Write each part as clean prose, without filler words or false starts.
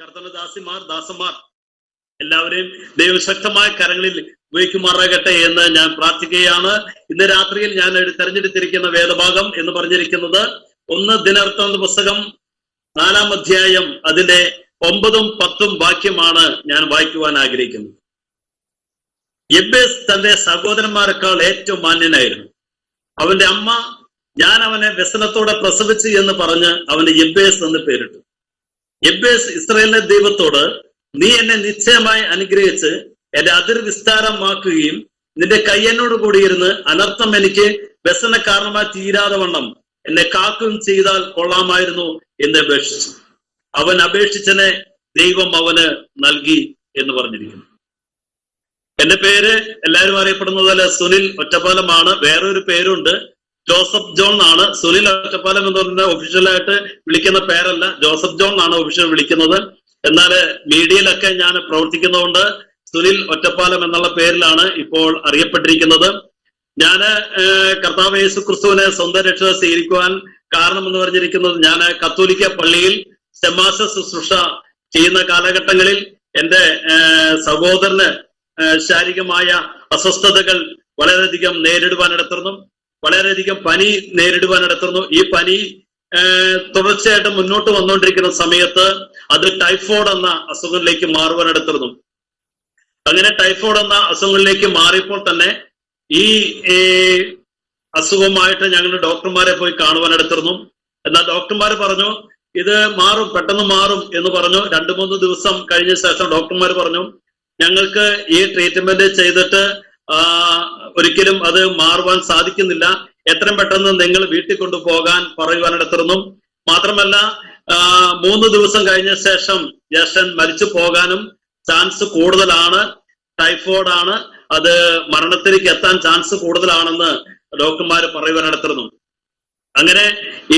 കർത്തന്റെ ദാസന്മാർ എല്ലാവരെയും ദൈവശക്തമായ കരങ്ങളിൽ ഉപയോഗിക്കുമാറാകട്ടെ എന്ന് ഞാൻ പ്രാർത്ഥിക്കുകയാണ്. ഇന്ന് രാത്രിയിൽ ഞാൻ തെരഞ്ഞെടുത്തിരിക്കുന്ന വേദഭാഗം എന്ന് പറഞ്ഞിരിക്കുന്നത് 1 ദിനവൃത്താന്ത പുസ്തകം 4-ാം അധ്യായം അതിന്റെ 9-ഉം 10-ഉം വാക്യമാണ് ഞാൻ വായിക്കുവാൻ ആഗ്രഹിക്കുന്നത്. യബ്ബേസ് തന്റെ സഹോദരന്മാരെക്കാൾ ഏറ്റവും മാന്യനായിരുന്നു. അവന്റെ അമ്മ ഞാൻ അവനെ വ്യസനത്തോടെ പ്രസവിച്ചു എന്ന് പറഞ്ഞ് അവന് യബ്ബേസ് എന്ന് പേരിട്ടു. യബ്ബേസ് ഇസ്രായേലിന്റെ ദൈവത്തോട്, നീ എന്നെ നിശ്ചയമായി അനുഗ്രഹിച്ച് എന്റെ അതിർ വിസ്താരമാക്കുകയും നിന്റെ കയ്യനോട് കൂടിയിരുന്ന് അനർത്ഥം എനിക്ക് വ്യസന കാരണമായി തീരാതെ വണ്ണം എന്നെ കാക്കുകയും ചെയ്താൽ കൊള്ളാമായിരുന്നു എന്ന് അപേക്ഷിച്ചു. അവൻ അപേക്ഷിച്ചനെ ദൈവം അവന് നൽകി എന്ന് പറഞ്ഞിരിക്കുന്നു. എന്റെ പേര് എല്ലാവരും അറിയപ്പെടുന്നത് പോലെ സുനിൽ ഒറ്റപ്പാലമാണ്. വേറൊരു പേരുണ്ട്, ജോസഫ് ജോൺ ആണ്. സുനിൽ ഒറ്റപ്പാലം എന്ന് പറഞ്ഞാൽ ഒഫീഷ്യലായിട്ട് വിളിക്കുന്ന പേരല്ല, ജോസഫ് ജോൺ ആണ് ഒഫീഷ്യൽ വിളിക്കുന്നത്. എന്നാൽ മീഡിയയിലൊക്കെ ഞാൻ പ്രവർത്തിക്കുന്നതുകൊണ്ട് സുനിൽ ഒറ്റപ്പാലം എന്നുള്ള പേരിലാണ് ഇപ്പോൾ അറിയപ്പെട്ടിരിക്കുന്നത്. ഞാൻ കർത്താവ് യേശു ക്രിസ്തുവിനെ സ്വന്തം രക്ഷ സ്വീകരിക്കുവാൻ കാരണം എന്ന് പറഞ്ഞിരിക്കുന്നത്, ഞാൻ കത്തോലിക്ക പള്ളിയിൽ ശമാസ ശുശ്രൂഷ ചെയ്യുന്ന കാലഘട്ടങ്ങളിൽ എൻ്റെ സഹോദരന് ശാരീരികമായ അസ്വസ്ഥതകൾ വളരെയധികം നേരിടുവാനിടത്തുന്നു, വളരെയധികം പനി നേരിടുവാനിടത്തുന്നു. ഈ പനി തുടർച്ചയായിട്ട് മുന്നോട്ട് വന്നുകൊണ്ടിരിക്കുന്ന സമയത്ത് അത് ടൈഫോയിഡ് എന്ന അസുഖങ്ങളിലേക്ക് മാറുവാനിടത്തുന്നു. അങ്ങനെ ടൈഫോയിഡ് എന്ന അസുഖങ്ങളിലേക്ക് മാറിയപ്പോൾ തന്നെ ഈ അസുഖമായിട്ട് ഞങ്ങൾ ഡോക്ടർമാരെ പോയി കാണുവാനിടത്തുന്നു. എന്നാൽ ഡോക്ടർമാർ പറഞ്ഞു ഇത് മാറും, പെട്ടെന്ന് മാറും എന്ന് പറഞ്ഞു. 2-3 ദിവസം കഴിഞ്ഞ ശേഷം ഡോക്ടർമാർ പറഞ്ഞു, ഞങ്ങൾക്ക് ഈ ട്രീറ്റ്മെന്റ് ചെയ്തിട്ട് ഒരിക്കലും അത് മാറുവാൻ സാധിക്കുന്നില്ല, എത്രയും പെട്ടെന്ന് നിങ്ങൾ വീട്ടിൽ കൊണ്ടുപോകാൻ പറയുവാനിടത്തുന്നു. മാത്രമല്ല 3 ദിവസം കഴിഞ്ഞ ശേഷം ജ്യേഷ്ഠൻ മരിച്ചു പോകാനും ചാൻസ് കൂടുതലാണ്, ടൈഫോയിഡ് ആണ്, അത് മരണത്തിലേക്ക് എത്താൻ ചാൻസ് കൂടുതലാണെന്ന് ഡോക്ടർമാർ പറയുവാനിടത്തുന്നു. അങ്ങനെ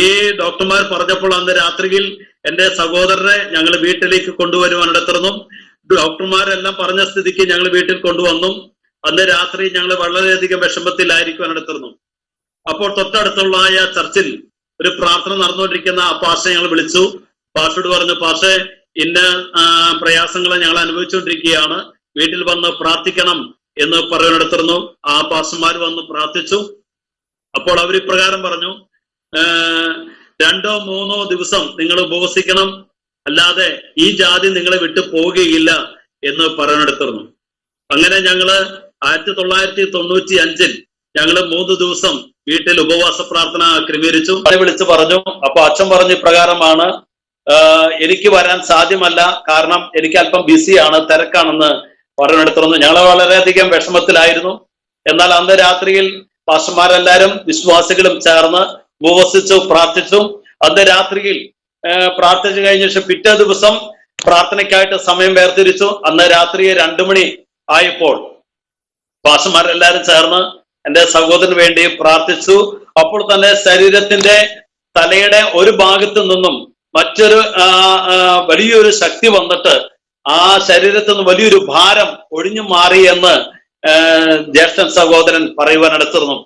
ഈ ഡോക്ടർമാർ പറഞ്ഞപ്പോൾ അന്ന് രാത്രിയിൽ എൻ്റെ സഹോദരനെ ഞങ്ങൾ വീട്ടിലേക്ക് കൊണ്ടുവരുവാനിടത്തുന്നു. ഡോക്ടർമാരെല്ലാം പറഞ്ഞ സ്ഥിതിക്ക് ഞങ്ങൾ വീട്ടിൽ കൊണ്ടുവന്നു. അന്ന് രാത്രി ഞങ്ങൾ വളരെയധികം വിഷമത്തിലായിരിക്കുവാനിടത്തുന്നു. അപ്പോൾ തൊട്ടടുത്തുള്ള ചർച്ചിൽ ഒരു പ്രാർത്ഥന നടന്നുകൊണ്ടിരിക്കുന്ന ആ പാസ്റ്ററെ ഞങ്ങൾ വിളിച്ചു. പാസ്റ്ററോട് പറഞ്ഞു, പാസ്റ്ററെ ഇന്ന പ്രയാസങ്ങളെ ഞങ്ങൾ അനുഭവിച്ചുകൊണ്ടിരിക്കുകയാണ്, വീട്ടിൽ വന്ന് പ്രാർത്ഥിക്കണം എന്ന് പറയാനിടത്തുന്നു. ആ പാസ്റ്റർമാർ വന്ന് പ്രാർത്ഥിച്ചു. അപ്പോൾ അവർ ഇപ്രകാരം പറഞ്ഞു, 2-3 ദിവസം നിങ്ങൾ ഉപവസിക്കണം, അല്ലാതെ ഈ ജാതി നിങ്ങളെ വിട്ടു പോവുകയില്ല എന്ന് പറയാനിടത്തുന്നു. അങ്ങനെ ഞങ്ങള് 1995 ഞങ്ങള് 3 ദിവസം വീട്ടിൽ ഉപവാസ പ്രാർത്ഥന ക്രമീകരിച്ചു. വിളിച്ചു പറഞ്ഞു. അപ്പൊ അച്ഛൻ പറഞ്ഞു ഇപ്രകാരമാണ്, എനിക്ക് വരാൻ സാധ്യമല്ല, കാരണം എനിക്ക് അല്പം ബിസിയാണ്, തിരക്കാണെന്ന് പറഞ്ഞെടുത്തിരുന്നു. ഞങ്ങൾ വളരെയധികം വിഷമത്തിലായിരുന്നു. എന്നാൽ അന്ന് രാത്രിയിൽ പാസ്റ്റർമാരെല്ലാരും വിശ്വാസികളും ചേർന്ന് ഉപവസിച്ചു പ്രാർത്ഥിച്ചു. അന്ന് രാത്രിയിൽ പ്രാർത്ഥിച്ചു കഴിഞ്ഞ ശേഷം പിറ്റേ ദിവസം പ്രാർത്ഥനയ്ക്കായിട്ട് സമയം വേർതിരിച്ചു. അന്ന് രാത്രി 2 മണി ആയപ്പോൾ പാസ്റ്റർമാരെല്ലാരും ചേർന്ന് എൻ്റെ സഹോദരന് വേണ്ടി പ്രാർത്ഥിച്ചു. അപ്പോൾ തന്നെ ശരീരത്തിന്റെ തലയുടെ ഒരു ഭാഗത്തു നിന്നും മറ്റൊരു വലിയൊരു ശക്തി വന്നിട്ട് ആ ശരീരത്തിൽ നിന്ന് വലിയൊരു ഭാരം ഒഴിഞ്ഞു മാറി എന്ന് ജ്യേഷ്ഠൻ സഹോദരൻ പറയുവാനിടത്തിരുന്നു.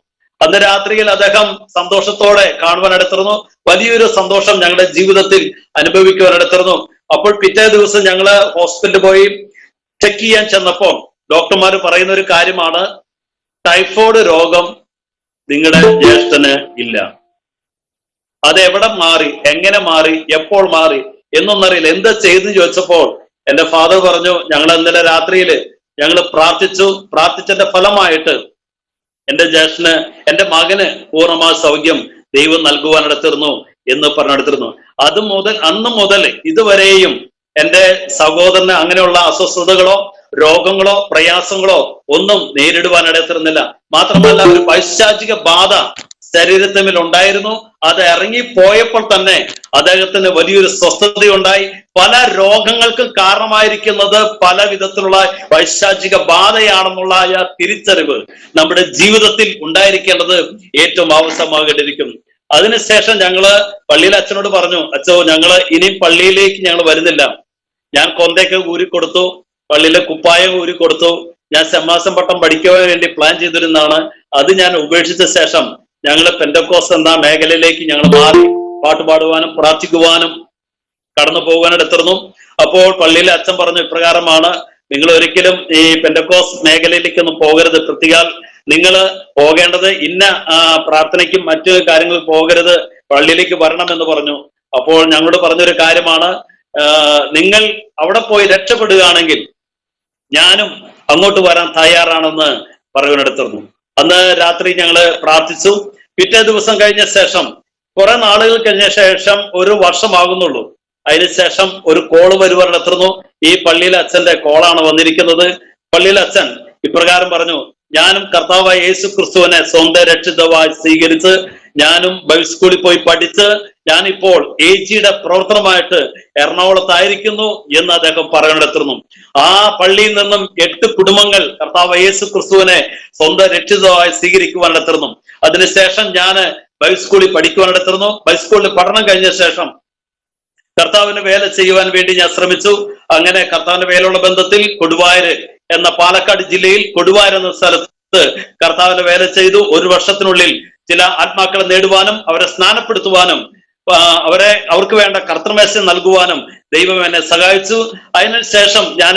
അന്ന് രാത്രിയിൽ അദ്ദേഹം സന്തോഷത്തോടെ കാണുവാനിടത്തിരുന്നു. വലിയൊരു സന്തോഷം ഞങ്ങളുടെ ജീവിതത്തിൽ അനുഭവിക്കുവാനിടത്തിരുന്നു. അപ്പോൾ പിറ്റേ ദിവസം ഞങ്ങള് ഹോസ്പിറ്റലിൽ പോയി ചെക്ക് ചെയ്യാൻ ചെന്നപ്പോൾ ഡോക്ടർമാർ പറയുന്ന ഒരു കാര്യമാണ്, ടൈഫോയിഡ് രോഗം നിങ്ങളുടെ ജ്യേഷ്ഠന് ഇല്ല. അത് എവിടെ മാറി, എങ്ങനെ മാറി, എപ്പോൾ മാറി എന്നൊന്നറിയില്ല. എന്താ ചെയ്തെന്ന് ചോദിച്ചപ്പോൾ എൻ്റെ ഫാദർ പറഞ്ഞു, ഞങ്ങൾ ഇന്നലെ രാത്രിയില് ഞങ്ങൾ പ്രാർത്ഥിച്ചതിന്റെ ഫലമായിട്ട് എൻ്റെ ജ്യേഷ്ഠന്, എൻ്റെ മകന് പൂർണ്ണമായ സൗഖ്യം ദൈവം നൽകുവാനിടത്തിരുന്നു എന്ന് പറഞ്ഞെടുത്തിരുന്നു. അന്ന് മുതൽ ഇതുവരെയും എൻ്റെ സഹോദരന് അങ്ങനെയുള്ള അസ്വസ്ഥതകളോ രോഗങ്ങളോ പ്രയാസങ്ങളോ ഒന്നും നേരിടുവാനിടത്തിരുന്നില്ല. മാത്രമല്ല ഒരു പൈശാചിക ബാധ ശരീരത്തിൽ ഉണ്ടായിരുന്നു. അത് ഇറങ്ങിപ്പോയപ്പോൾ തന്നെ അദ്ദേഹത്തിന് വലിയൊരു സ്വസ്ഥതയുണ്ടായി. പല രോഗങ്ങൾക്കും കാരണമായിരിക്കുന്നത് പല വിധത്തിലുള്ള പൈശാചിക ബാധയാണെന്നുള്ള തിരിച്ചറിവ് നമ്മുടെ ജീവിതത്തിൽ ഉണ്ടായിരിക്കേണ്ടത് ഏറ്റവും ആവശ്യമാകേണ്ടിയിരിക്കുന്നു. അതിനുശേഷം ഞങ്ങള് പള്ളിയിലെ അച്ഛനോട് പറഞ്ഞു, അച്ഛോ ഞങ്ങള് ഇനി പള്ളിയിലേക്ക് ഞങ്ങൾ വരുന്നില്ല. ഞാൻ കൊന്തയൊക്കെ ഊരിക്കൊടുത്തു, പള്ളിയിലെ കുപ്പായം ഊരിക്കൊടുത്തു. ഞാൻ ശമാസം പട്ടം പഠിക്കുവാൻ വേണ്ടി പ്ലാൻ ചെയ്തിരുന്നതാണ്. അത് ഞാൻ ഉപേക്ഷിച്ച ശേഷം ഞങ്ങൾ പെന്തക്കോസ് എന്ന മേഖലയിലേക്ക് ഞങ്ങൾ മാറി പാട്ടുപാടുവാനും പ്രാർത്ഥിക്കുവാനും കടന്നു പോകാനെടുത്തിരുന്നു. അപ്പോൾ പള്ളിയിലെ അച്ഛൻ പറഞ്ഞു ഇപ്രകാരമാണ്, നിങ്ങൾ ഒരിക്കലും ഈ പെന്തക്കോസ് മേഖലയിലേക്കൊന്നും പോകരുത്, പ്രത്യേകാൽ നിങ്ങൾ പോകേണ്ടത് ഇന്ന പ്രാർത്ഥനയ്ക്കും മറ്റു കാര്യങ്ങൾ പോകരുത്, പള്ളിയിലേക്ക് വരണം എന്ന് പറഞ്ഞു. അപ്പോൾ ഞങ്ങളോട് പറഞ്ഞൊരു കാര്യമാണ്, നിങ്ങൾ അവിടെ പോയി രക്ഷപ്പെടുകയാണെങ്കിൽ ഞാനും അങ്ങോട്ട് വരാൻ തയ്യാറാണെന്ന് പറയുവാനെടുത്തിരുന്നു. അന്ന് രാത്രി ഞങ്ങള് പ്രാർത്ഥിച്ചു. പിറ്റേ ദിവസം കഴിഞ്ഞ ശേഷം, കുറെ നാളുകൾ കഴിഞ്ഞ ശേഷം, 1 വർഷമാകുന്നുള്ളൂ, അതിനുശേഷം ഒരു കോള് വരുവാനെടുത്തിരുന്നു. ഈ പള്ളിയിലെ അച്ഛന്റെ കോളാണ് വന്നിരിക്കുന്നത്. പള്ളിയിലെ അച്ഛൻ ഇപ്രകാരം പറഞ്ഞു, ഞാനും കർത്താവായ യേശു ക്രിസ്തുവിനെ സ്വന്തം രക്ഷിതാവായി സ്വീകരിച്ച് ഞാനും ബൈബിൾ സ്കൂളിൽ പോയി പഠിച്ച് ഞാനിപ്പോൾ AGയുടെ പ്രവർത്തനമായിട്ട് എറണാകുളത്തായിരിക്കുന്നു എന്ന് അദ്ദേഹം പറയുന്നിടത്തിരുന്നു. ആ പള്ളിയിൽ നിന്നും 8 കുടുംബങ്ങൾ കർത്താവ് യേശു ക്രിസ്തുവിനെ സ്വന്തം രക്ഷിതാവായി സ്വീകരിക്കുവാനെടുത്തിരുന്നു. അതിനുശേഷം ഞാൻ ബൈബിൾ സ്കൂളിൽ പഠിക്കുവാനെടുത്തിരുന്നു. ബൈബിൾ സ്കൂളിൽ പഠനം കഴിഞ്ഞ ശേഷം കർത്താവിന് വേല ചെയ്യുവാൻ വേണ്ടി ഞാൻ ശ്രമിച്ചു. അങ്ങനെ കർത്താവിന്റെ വേലയുള്ള ബന്ധത്തിൽ കൊടുവായൂർ എന്ന പാലക്കാട് ജില്ലയിൽ കൊടുവായൂർ എന്ന സ്ഥലത്ത് കർത്താവിന്റെ വേല ചെയ്തു. 1 വർഷത്തിനുള്ളിൽ ചില ആത്മാക്കളെ നേടുവാനും അവരെ സ്നാനപ്പെടുത്തുവാനും അവർക്ക് വേണ്ട കർത്തൃമേശ നൽകുവാനും ദൈവം എന്നെ സഹായിച്ചു. അതിനുശേഷം ഞാൻ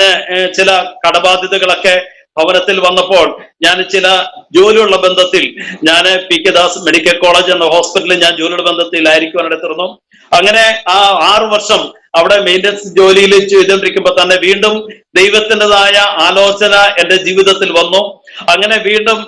ചില കടബാധ്യതകളൊക്കെ ഭവനത്തിൽ വന്നപ്പോൾ ഞാൻ ചില ജോലിയുള്ള ബന്ധത്തിൽ ഞാൻ PK ദാസ് മെഡിക്കൽ കോളേജ് എന്ന ഹോസ്പിറ്റലിൽ ഞാൻ ജോലിയുടെ ബന്ധത്തിലായിരിക്കുവാനെടുത്തിരുന്നു. അങ്ങനെ ആ 6 വർഷം അവിടെ മെയിൻ്റനൻസ് ജോലിയിൽ ചെയ്തുകൊണ്ടിരിക്കുമ്പോൾ തന്നെ വീണ്ടും ദൈവത്തിൻ്റെതായ ആലോചന എൻ്റെ ജീവിതത്തിൽ വന്നു. അങ്ങനെ വീണ്ടും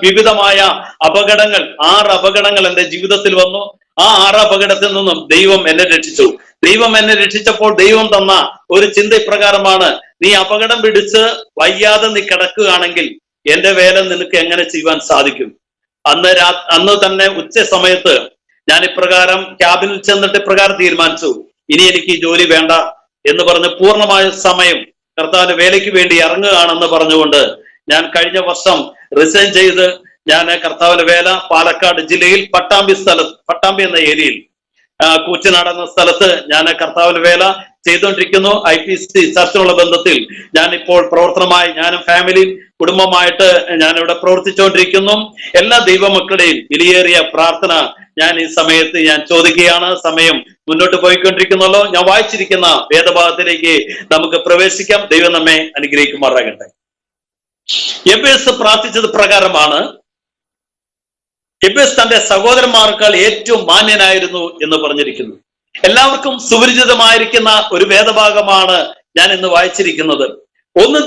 വിവിധമായ അപകടങ്ങൾ 6 അപകടങ്ങൾ എൻ്റെ ജീവിതത്തിൽ വന്നു. ആ 6 അപകടത്തിൽ നിന്നും ദൈവം എന്നെ രക്ഷിച്ചു. ദൈവം എന്നെ രക്ഷിച്ചപ്പോൾ ദൈവം തന്ന ഒരു ചിന്ത ഇപ്രകാരമാണ്, നീ അപകടം പിടിച്ച് വയ്യാതെ നീ കിടക്കുകയാണെങ്കിൽ എന്റെ വേല നിനക്ക് എങ്ങനെ ചെയ്യുവാൻ സാധിക്കും? അന്ന് തന്നെ ഉച്ച സമയത്ത് ഞാൻ ഇപ്രകാരം ക്യാബിനിൽ ചെന്നിട്ട് ഇപ്രകാരം തീരുമാനിച്ചു, ഇനി എനിക്ക് ഈ ജോലി വേണ്ട എന്ന് പറഞ്ഞ് പൂർണ്ണമായ സമയം കർത്താവിന്റെ വേലയ്ക്ക് വേണ്ടി ഇറങ്ങുകയാണെന്ന് പറഞ്ഞുകൊണ്ട് ഞാൻ കഴിഞ്ഞ വർഷം റിസൈൻ ചെയ്ത് ഞാൻ കർത്താവിന്റെ വേല പാലക്കാട് ജില്ലയിൽ പട്ടാമ്പി എന്ന ഏരിയയിൽ കൂച്ചനാട് എന്ന സ്ഥലത്ത് ഞാൻ കർത്താവിന്റെ വേല ചെയ്തുകൊണ്ടിരിക്കുന്നു. IPC ചർച്ചിനുള്ള ബന്ധത്തിൽ ഞാൻ ഇപ്പോൾ പ്രവർത്തനമായി ഞാനും ഫാമിലി കുടുംബമായിട്ട് ഞാൻ ഇവിടെ പ്രവർത്തിച്ചുകൊണ്ടിരിക്കുന്നു. എല്ലാ ദൈവമക്കളുടെയും വിലയേറിയ പ്രാർത്ഥന ഞാൻ ഈ സമയത്ത് ഞാൻ ചോദിക്കുകയാണ്. സമയം മുന്നോട്ട് പോയിക്കൊണ്ടിരിക്കുന്നല്ലോ. ഞാൻ വായിച്ചിരിക്കുന്ന വേദഭാഗത്തിലേക്ക് നമുക്ക് പ്രവേശിക്കാം. ദൈവം നമ്മെ അനുഗ്രഹിക്കുമാറാകട്ടെ. എബേസ് പ്രാർത്ഥിച്ചത് പ്രകാരമാണ്. എബേസ് തന്റെ സഹോദരന്മാർക്കാൾ ഏറ്റവും മാന്യനായിരുന്നു എന്ന് പറഞ്ഞിരിക്കുന്നു. എല്ലാവർക്കും സുപരിചിതമായിരിക്കുന്ന ഒരു വേദഭാഗമാണ് ഞാൻ ഇന്ന് വായിച്ചിരിക്കുന്നത്. 1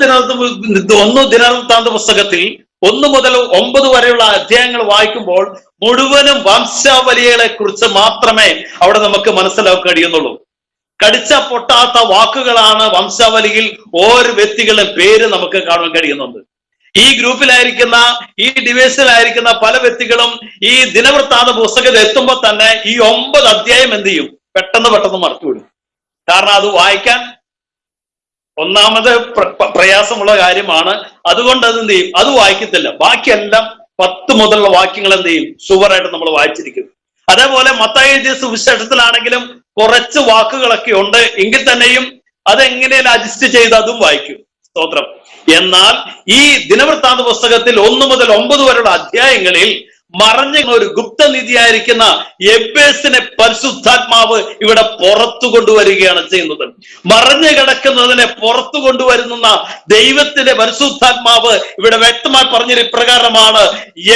ദിനവൃത്താന്ത പുസ്തകത്തിൽ 1 മുതൽ 9 വരെയുള്ള അധ്യായങ്ങൾ വായിക്കുമ്പോൾ മുഴുവനും വംശാവലികളെ കുറിച്ച് മാത്രമേ അവിടെ നമുക്ക് മനസ്സിലാക്കാൻ കഴിയുന്നുള്ളൂ. കടിച്ച പൊട്ടാത്ത വാക്കുകളാണ് വംശാവലിയിൽ ഓരോ വ്യക്തികളുടെ പേര് നമുക്ക് കാണാൻ കഴിയുന്നുണ്ട്. ഈ ഗ്രൂപ്പിലായിരിക്കുന്ന ഈ ഡിവൈസിലായിരിക്കുന്ന പല വ്യക്തികളും ഈ ദിനവൃത്താന്ത പുസ്തകത്തിൽ എത്തുമ്പോൾ തന്നെ ഈ 9 അധ്യായം എന്ത് ചെയ്യും? പെട്ടെന്ന് മറച്ചുവിടും. കാരണം അത് വായിക്കാൻ ഒന്നാമത് പ്രയാസമുള്ള കാര്യമാണ്. അതുകൊണ്ട് അത് എന്ത് ചെയ്യും? അത് വായിക്കത്തില്ല. ബാക്കിയെല്ലാം 10 മുതലുള്ള വാക്യങ്ങൾ എന്ത് ചെയ്യും? ഷുവറായിട്ട് നമ്മൾ വായിച്ചിരിക്കും. അതേപോലെ മത്തായി എഴുതിയ സുവിശേഷത്തിലാണെങ്കിലും കുറച്ച് വാക്കുകളൊക്കെ ഉണ്ട് എങ്കിൽ തന്നെയും അതെങ്ങനെയും അഡ്ജസ്റ്റ് ചെയ്ത് അതും വായിക്കും. സ്തോത്രം. എന്നാൽ ഈ ദിനവൃത്താന്ത പുസ്തകത്തിൽ 1 മുതൽ 9 വരെയുള്ള അധ്യായങ്ങളിൽ മറഞ്ഞ ഒരു ഗുപ്തനിധിയായിരിക്കുന്ന എബേസിനെ പരിശുദ്ധാത്മാവ് ഇവിടെ പുറത്തു കൊണ്ടുവരികയാണ് ചെയ്യുന്നത്. മറഞ്ഞു കിടക്കുന്നതിനെ പുറത്തു കൊണ്ടുവരുന്ന ദൈവത്തിന്റെ പരിശുദ്ധാത്മാവ് ഇവിടെ വ്യക്തമായി പറഞ്ഞൊരു ഇപ്രകാരമാണ്,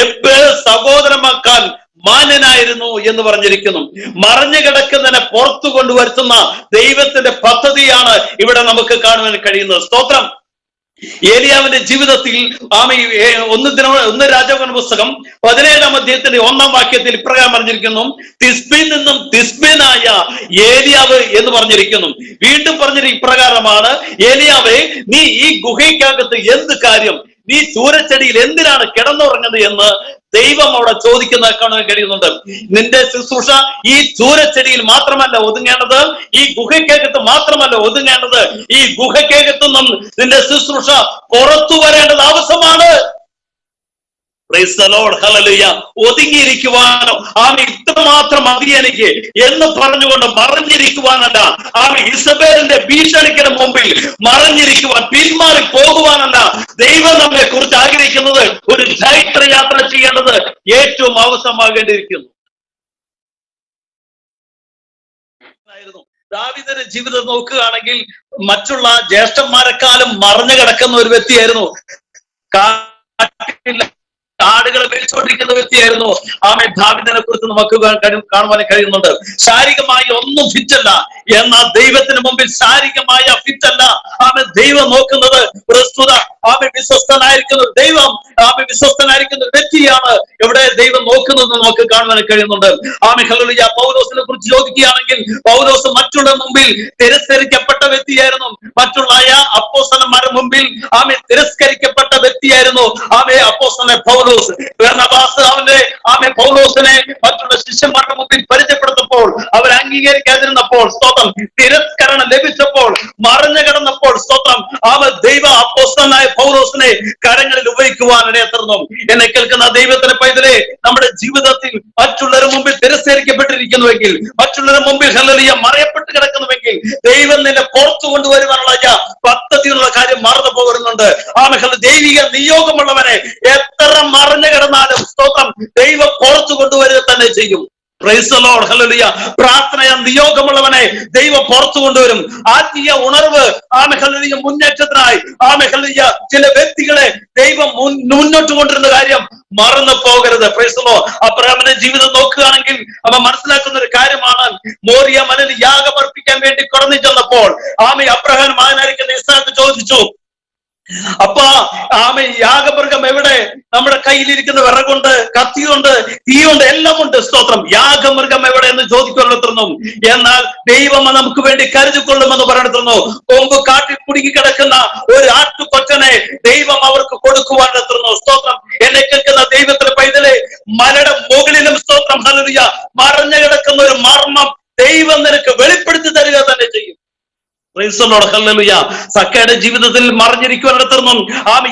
എബേസ് സഹോദരമാക്കാൻ മാന്യനായിരുന്നു എന്ന് പറഞ്ഞിരിക്കുന്നു. മറഞ്ഞു കിടക്കുന്നതിനെ പുറത്തു കൊണ്ടുവരുത്തുന്ന ദൈവത്തിന്റെ പദ്ധതിയാണ് ഇവിടെ നമുക്ക് കാണുവാൻ കഴിയുന്നത്. സ്തോത്രം. ഏലിയാവിന്റെ ജീവിതത്തിൽ 1 രാജാക്കന്മാരുടെ പുസ്തകം 17-ാം അധ്യായത്തിന്റെ 1-ാം വാക്യത്തിൽ ഇപ്രകാരം പറഞ്ഞിരിക്കുന്നു, തിസ്ബിൽ നിന്നും തിസ്ബിനായ ഏലിയാവ് എന്ന് പറഞ്ഞിരിക്കുന്നു. വീണ്ടും പറഞ്ഞിരിക്കുന്ന ഇപ്രകാരമാണ്, ഏലിയാവേ, നീ ഈ ഗുഹയ്ക്കകത്ത് എന്ത് കാര്യം, നീ ചൂരച്ചെടിയിൽ എന്തിനാണ് കിടന്നുറങ്ങുന്നത് എന്ന് ദൈവം അവിടെ ചോദിക്കുന്ന കാണാൻ കഴിയുന്നുണ്ട്. നിന്റെ ശുശ്രൂഷ ഈ ചൂരച്ചെടിയിൽ മാത്രമല്ല ഒതുങ്ങേണ്ടത്, ഈ ഗുഹയ്ക്കകത്ത് മാത്രമല്ല ഒതുങ്ങേണ്ടത്, ഈ ഗുഹയ്ക്കകത്തു നിന്നും നിന്റെ ശുശ്രൂഷ പുറത്തു വരേണ്ടത് ആവശ്യമാണ്. Price the lord. ഹല്ലേലൂയ. ഒതുങ്ങിയിരിക്കുവാനോ ഇത്രമാത്രം മതി എനിക്ക് എന്ന് പറഞ്ഞുകൊണ്ട് മറഞ്ഞിരിക്കുവാനല്ല, ഇസബേലിന്റെ ഭീഷണിക്ക് മുമ്പിൽ മറഞ്ഞിരിക്കുവാൻ പിന്മാറി പോകുവാനല്ല ദൈവം നമ്മെ കുറിച്ച് ആഗ്രഹിക്കുന്നത്. ഒരു ചൈത്രയാത്ര ചെയ്യേണ്ടത് ഏറ്റവും ആവശ്യമാകേണ്ടിയിരിക്കുന്നു. ദാവീദിന്റെ ജീവിതം നോക്കുകയാണെങ്കിൽ മറ്റുള്ള ജ്യേഷ്ഠന്മാരെക്കാളും മറഞ്ഞു കിടക്കുന്ന ഒരു വ്യക്തിയായിരുന്നു. ആടുകളെ മേടിച്ചുകൊണ്ടിരിക്കുന്ന വ്യക്തിയായിരുന്നു. ആമേൻ. ദാവീദിനെ കുറിച്ച് നമുക്ക് കാണുവാൻ കഴിയുന്നുണ്ട്. ശാരീരികമായി ഒന്നും ഫിറ്റല്ല, എന്നാൽ ദൈവത്തിന് മുമ്പിൽ ശാരീരികമായ ഫിറ്റല്ല. ആമേൻ. ദൈവം നോക്കുന്നത് പ്രസ്തുത ആമേൻ വിശ്വസ്തനായിരിക്കുന്ന ദൈവം വിശ്വസ്തനായിരിക്കുന്ന വ്യക്തിയാണ് എവിടെ ദൈവം നോക്കുന്നത് നമുക്ക് കാണുവാൻ കഴിയുന്നുണ്ട്. ആമേൻ. ഹല്ലേലൂയ. പൗലോസിനെ കുറിച്ച് ചോദിക്കുകയാണെങ്കിൽ പൗലോസ് മറ്റുള്ള മുമ്പിൽ തിരസ്കരിക്കപ്പെട്ട വ്യക്തിയായിരുന്നു. മറ്റുള്ള അപ്പോസ്തലന്മാരുടെ മുമ്പിൽ ആമേൻ തിരസ്കരിക്കപ്പെട്ട വ്യക്തിയായിരുന്നു. ആമേൻ. അപ്പോസ്തലൻ പൗലോസ് പൗലോസിനെ മറ്റുള്ള ശിഷ്യന്മാരുടെ മുമ്പിൽ പരിചയപ്പെടുത്തപ്പോൾ അവർ അംഗീകരിക്കാതിരുന്നപ്പോൾ സ്തോത്രം, തിരസ്കരണം ലഭിച്ചപ്പോൾ, മറഞ്ഞു കിടന്നപ്പോൾ സ്തോത്രം, ദൈവ അപ്പോസ്തലനായ പൗലോസിനെ കരങ്ങളിൽ ഉപയോഗിക്കുവാൻ ഇടയാത്തീർന്നു. എന്നെ കേൾക്കുന്ന ദൈവത്തിന്റെ പൈതലേ, നമ്മുടെ ജീവിതത്തിൽ മറ്റുള്ളവരുടെ മുമ്പിൽ തിരസ്കരിക്കപ്പെട്ടിരിക്കുന്നുവെങ്കിൽ, മറ്റുള്ളവരുടെ മുമ്പിൽ ഹല്ലേലൂയ മറയപ്പെട്ട് കിടക്കുന്നുവെങ്കിൽ, ദൈവം നിന്നെ പുറത്തു കൊണ്ടുവരുവാനുള്ള പദ്ധതിയുള്ള കാര്യം മറന്നു പോകുന്നുണ്ട്. ദൈവിക നിയോഗമുള്ളവനെ എത്ര മറഞ്ഞു കിടന്നാലും സ്തോത്രം ദൈവം പുറത്തു കൊണ്ടുവരിക തന്നെ ചെയ്യും. Price the lord. ഹല്ലേലൂയ. പ്രാർത്ഥന നിയോഗമുള്ളവനെ ദൈവം പുറത്തു കൊണ്ടുവരും. ആത്മീയ ഉണർവ് ഹല്ലേലൂയ മുന്നേറ്റത്തിനായി ഹല്ലേലൂയ ചില വ്യക്തികളെ ദൈവം മുന്നോട്ട് കൊണ്ടിരുന്ന കാര്യം മറന്നു പോകരുത്. Price the Lord. അബ്രഹാമിന്റെ ജീവിതം നോക്കുകയാണെങ്കിൽ അവൻ മനസ്സിലാക്കുന്ന ഒരു കാര്യമാണ്, മോറിയ മലയിൽ യാഗമർപ്പിക്കാൻ വേണ്ടി കടന്നു ചെന്നപ്പോൾ അബ്രഹാം മകനായിരിക്കുന്ന ഇസ്ഹാക്ക് ചോദിച്ചു, അപ്പൊ യാഗമൃഗം എവിടെ? നമ്മുടെ കയ്യിലിരിക്കുന്ന വിറകുണ്ട്, കത്തിയുണ്ട്, തീയുണ്ട്, എല്ലാം ഉണ്ട്. സ്തോത്രം. യാഗമൃഗം എവിടെ എന്ന് ചോദിക്കൊള്ളത്തുന്നു. എന്നാൽ ദൈവം നമുക്ക് വേണ്ടി കരുതിക്കൊള്ളുമെന്ന് പറയണത്തുന്നു. കൊമ്പ് കാട്ടിൽ കുടുങ്ങി കിടക്കുന്ന ഒരു ആട്ടുകൊറ്റനെ ദൈവം അവർക്ക് കൊടുക്കുവാൻ എത്തുന്നു. സ്തോത്രം. എന്നെ കേൾക്കുന്ന ദൈവത്തിന്റെ പൈതലേ, മലയുടെ മുകളിലും സ്തോത്രം ഹല്ലേലൂയ മറഞ്ഞു കിടക്കുന്ന ഒരു മർമ്മം ദൈവം നിനക്ക് വെളിപ്പെടുത്തി തരിക തന്നെ ചെയ്യും. സക്കയുടെ ജീവിതത്തിൽ മറിഞ്ഞിരിക്കുവാൻ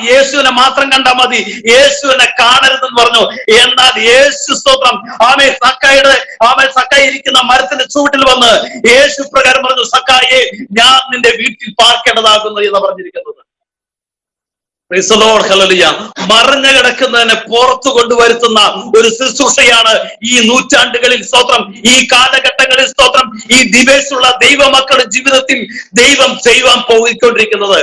യേശുവിനെ മാത്രം കണ്ടാൽ മതി, യേശുവിനെ കാണരുതെന്ന് പറഞ്ഞു. എന്നാൽ യേശു സ്തോത്രം സക്കായി ഇരിക്കുന്ന മരത്തിന്റെ ചുവട്ടിൽ വന്ന് യേശു പ്രകാരം പറഞ്ഞു, സക്കായെ ഞാൻ നിന്റെ വീട്ടിൽ പാർക്കേണ്ടതാകുന്നു എന്ന് പറഞ്ഞിരിക്കുന്നത്. മറഞ്ഞു കിടക്കുന്നതിനെ പുറത്തു കൊണ്ടുവരുത്തുന്ന ഒരു ശുശ്രൂഷയാണ് ഈ നൂറ്റാണ്ടുകളിൽ സ്തോത്രം, ഈ കാലഘട്ടങ്ങളിൽ സ്തോത്രം, ഈ ദിവസമുള്ള ദൈവമക്കളുടെ ജീവിതത്തിൽ ദൈവം ചെയ്യാൻ പോയിക്കൊണ്ടിരിക്കുന്നത്.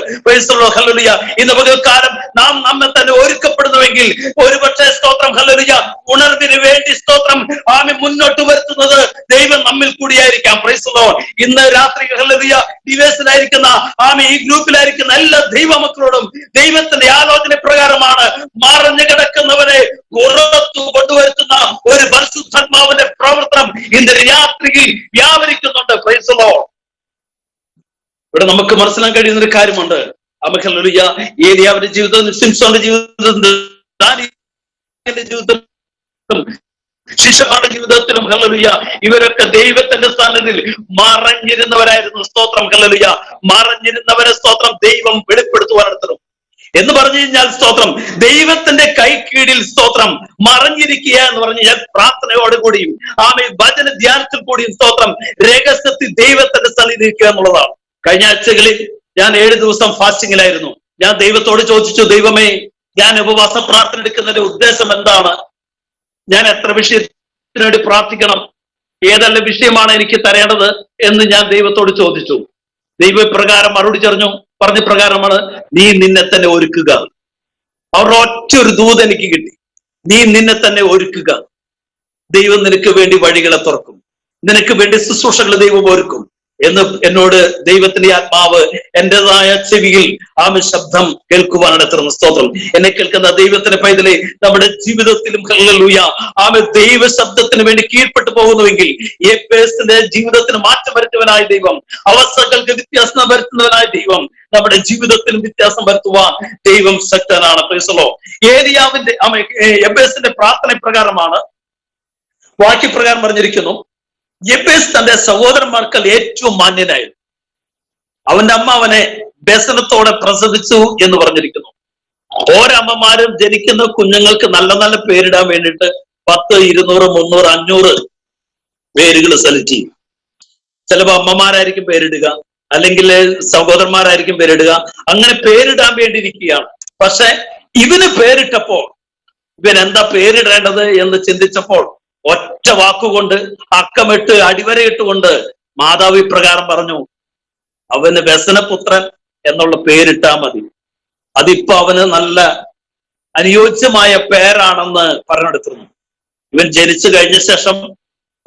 ഇന്ന് പകൽക്കാലം നാം നമ്മെ തന്നെ ഒരുക്കപ്പെടുന്നുവെങ്കിൽ ഒരുപക്ഷെ സ്തോത്രം ഹല്ലേലൂയ ഉണർവിന് വേണ്ടി സ്തോത്രം മുന്നോട്ട് വരുത്തുന്നത് ദൈവം നമ്മിൽ കൂടിയായിരിക്കാം. Price the Lord. ഇന്ന് രാത്രി ഹല്ലേലൂയ ദിവസത്തിലായിരിക്കുന്ന ഈ ഗ്രൂപ്പിലായിരിക്കുന്ന എല്ലാ ദൈവമക്കളോടും ദൈവത്തിന്റെ ആലോചന പ്രകാരമാണ് മറഞ്ഞു കിടക്കുന്നവരെ പുറത്തു കൊണ്ടുവരുത്തുന്ന ഒരു പരിശുദ്ധാത്മാവിന്റെ പ്രവർത്തനം ഇന്ന് രാത്രിയിൽ വ്യാപരിക്കുന്നുണ്ട്. Price the Lord. ഇവിടെ നമുക്ക് മനസ്സിലാക്കാൻ കഴിയുന്ന ഒരു കാര്യമുണ്ട്. ഹല്ലേലൂയ. ഏലിയാവിന്റെ ജീവിതം, സിംസോന്റെ ജീവിതം, ദാനിയേലിന്റെ ജീവിതം, ശിഷ്യന്മാരുടെ ജീവിതത്തിലും ഹല്ലേലൂയ ഇവരൊക്കെ ദൈവത്തിന്റെ സ്ഥാനത്തിൽ മറഞ്ഞിരുന്നവരായിരുന്നു. സ്തോത്രം. ഹല്ലേലൂയ. മറഞ്ഞിരുന്നവരെ സ്തോത്രം ദൈവം വെളിപ്പെടുത്തുവാനെടുത്തു എന്ന് പറഞ്ഞു കഴിഞ്ഞാൽ സ്തോത്രം ദൈവത്തിന്റെ കൈക്കീഴിൽ സ്തോത്രം മറഞ്ഞിരിക്കുക എന്ന് പറഞ്ഞു കഴിഞ്ഞാൽ പ്രാർത്ഥനയോടുകൂടിയും വചന ധ്യാനത്തിൽ കൂടിയും സ്തോത്രം രഹസ്യത്തിൽ ദൈവത്തിന്റെ സന്നിധിയിൽ ഇരിക്കുക എന്നുള്ളതാണ്. കഴിഞ്ഞ ആഴ്ചകളിൽ ഞാൻ 7 ദിവസം ഫാസ്റ്റിങ്ങിലായിരുന്നു. ഞാൻ ദൈവത്തോട് ചോദിച്ചു, ദൈവമേ, ഞാൻ ഉപവാസ പ്രാർത്ഥന എടുക്കുന്നതിന്റെ ഉദ്ദേശം എന്താണ്? ഞാൻ എത്ര വിഷയത്തിന് വേണ്ടി പ്രാർത്ഥിക്കണം? ഏതെല്ലാം വിഷയമാണ് എനിക്ക് തരേണ്ടത് എന്ന് ഞാൻ ദൈവത്തോട് ചോദിച്ചു. ദൈവപ്രകാരം മറുപടി പറഞ്ഞ പ്രകാരമാണ്, നീ നിന്നെ തന്നെ ഒരുക്കുക. അവരുടെ ഒറ്റൊരു ദൂത് എനിക്ക് കിട്ടി. നീ നിന്നെ തന്നെ ഒരുക്കുക. ദൈവം നിനക്ക് വേണ്ടി വഴികളെ തുറക്കും, നിനക്ക് വേണ്ടി ശുശ്രൂഷകൾ ദൈവം ഒരുക്കും എന്ന് എന്നോട് ദൈവത്തിന്റെ ആത്മാവ് എന്റേതായ ചെവിയിൽ ശബ്ദം കേൾക്കുവാനെടുത്തിരുന്നു. സ്തോത്രം. എന്നെ കേൾക്കുന്ന ദൈവത്തിന്റെ പൈതലേ, നമ്മുടെ ജീവിതത്തിലും ഹല്ലേലൂയ ദൈവ ശബ്ദത്തിന് വേണ്ടി കീഴ്പ്പെട്ടു പോകുന്നുവെങ്കിൽ യെപ്പേസിന്റെ ജീവിതത്തിന് മാറ്റം വരുത്തുവാനായ ദൈവം, അവസ്ഥകൾക്ക് വ്യത്യാസം വരുത്തുന്നവനായ ദൈവം നമ്മുടെ ജീവിതത്തിലും വ്യത്യാസം വരുത്തുവാൻ ദൈവം ശക്തനാണ്. Praise the lord. ഏലിയാവിന്റെ യെപ്പേസിന്റെ പ്രാർത്ഥന പ്രകാരമാണ്, വാക്യപ്രകാരം പറഞ്ഞിരിക്കുന്നു, യെപ്പേസ് തന്റെ സഹോദരന്മാർക്കൽ ഏറ്റവും മാന്യനായിരുന്നു. അവന്റെ അമ്മ അവനെ വ്യസനത്തോടെ പ്രസവിച്ചു എന്ന് പറഞ്ഞിരിക്കുന്നു. ഓരോ അമ്മമാരും ജനിക്കുന്ന കുഞ്ഞുങ്ങൾക്ക് നല്ല നല്ല പേരിടാൻ വേണ്ടിയിട്ട് 10, 200, 300, 500 പേരുകൾ സെലക്ട് ചെയ്യും. ചിലപ്പോ അമ്മമാരായിരിക്കും പേരിടുക, അല്ലെങ്കിൽ സഹോദരന്മാരായിരിക്കും പേരിടുക. അങ്ങനെ പേരിടാൻ വേണ്ടിയിരിക്കുകയാണ്. പക്ഷെ ഇവന് പേരിട്ടപ്പോൾ ഇവൻ എന്താ പേരിടേണ്ടത് എന്ന് ചിന്തിച്ചപ്പോൾ ഒറ്റ വാക്കുകൊണ്ട്, അക്കമിട്ട് അടിവരയിട്ടുകൊണ്ട് മാതാവ് ഇപ്രകാരം പറഞ്ഞു, അവന് വ്യസനപുത്രൻ എന്നുള്ള പേരിട്ടാ മതി, അതിപ്പോ അവന് നല്ല അനുയോജ്യമായ പേരാണെന്ന് പറഞ്ഞെടുത്തിരുന്നു. ഇവൻ ജനിച്ചു കഴിഞ്ഞ ശേഷം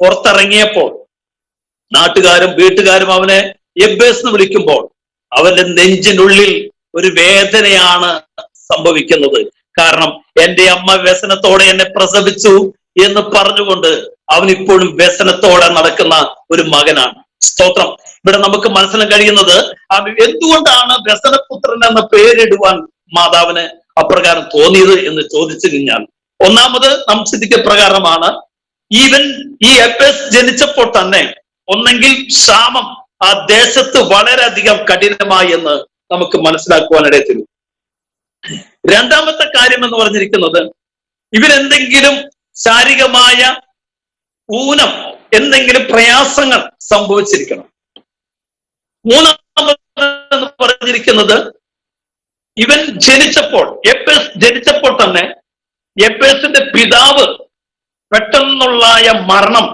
പുറത്തിറങ്ങിയപ്പോൾ നാട്ടുകാരും വീട്ടുകാരും അവനെ എബ്ബേസ് എന്ന് വിളിക്കുമ്പോൾ അവന്റെ നെഞ്ചിനുള്ളിൽ ഒരു വേദനയാണ് സംഭവിക്കുന്നത്. കാരണം എന്റെ അമ്മ വ്യസനത്തോടെ എന്നെ പ്രസവിച്ചു എന്ന് പറഞ്ഞുകൊണ്ട് അവൻ ഇപ്പോഴും വ്യസനത്തോടെ നടക്കുന്ന ഒരു മകനാണ്. സ്തോത്രം. ഇവിടെ നമുക്ക് മനസ്സിലാക്കാൻ കഴിയുന്നത് എന്തുകൊണ്ടാണ് വ്യസനപുത്രൻ എന്ന പേരിടുവാൻ മാതാവിന് അപ്രകാരം തോന്നിയത് എന്ന് ചോദിച്ചു കഴിഞ്ഞാൽ, ഒന്നാമത് നാം ചിന്തിക്ക പ്രകാരമാണ്, ഈ എബ്ബേസ് ജനിച്ചപ്പോൾ തന്നെ ഒന്നെങ്കിൽ ക്ഷാമം ആ ദേശത്ത് വളരെയധികം കഠിനമായി എന്ന് നമുക്ക് മനസ്സിലാക്കുവാനിടയിൽ തരും. രണ്ടാമത്തെ കാര്യം എന്ന് പറഞ്ഞിരിക്കുന്നത്, ഇവരെന്തെങ്കിലും ശാരീരികമായ ഊനം, എന്തെങ്കിലും പ്രയാസങ്ങൾ സംഭവിച്ചിരിക്കണം. മൂന്നാമതെന്ന് പറഞ്ഞിരിക്കുന്നത്, ഇവൻ എബ്ബേസ് ജനിച്ചപ്പോൾ തന്നെ എബ്ബേസിന്റെ പിതാവ് പെട്ടെന്നുള്ള മരണം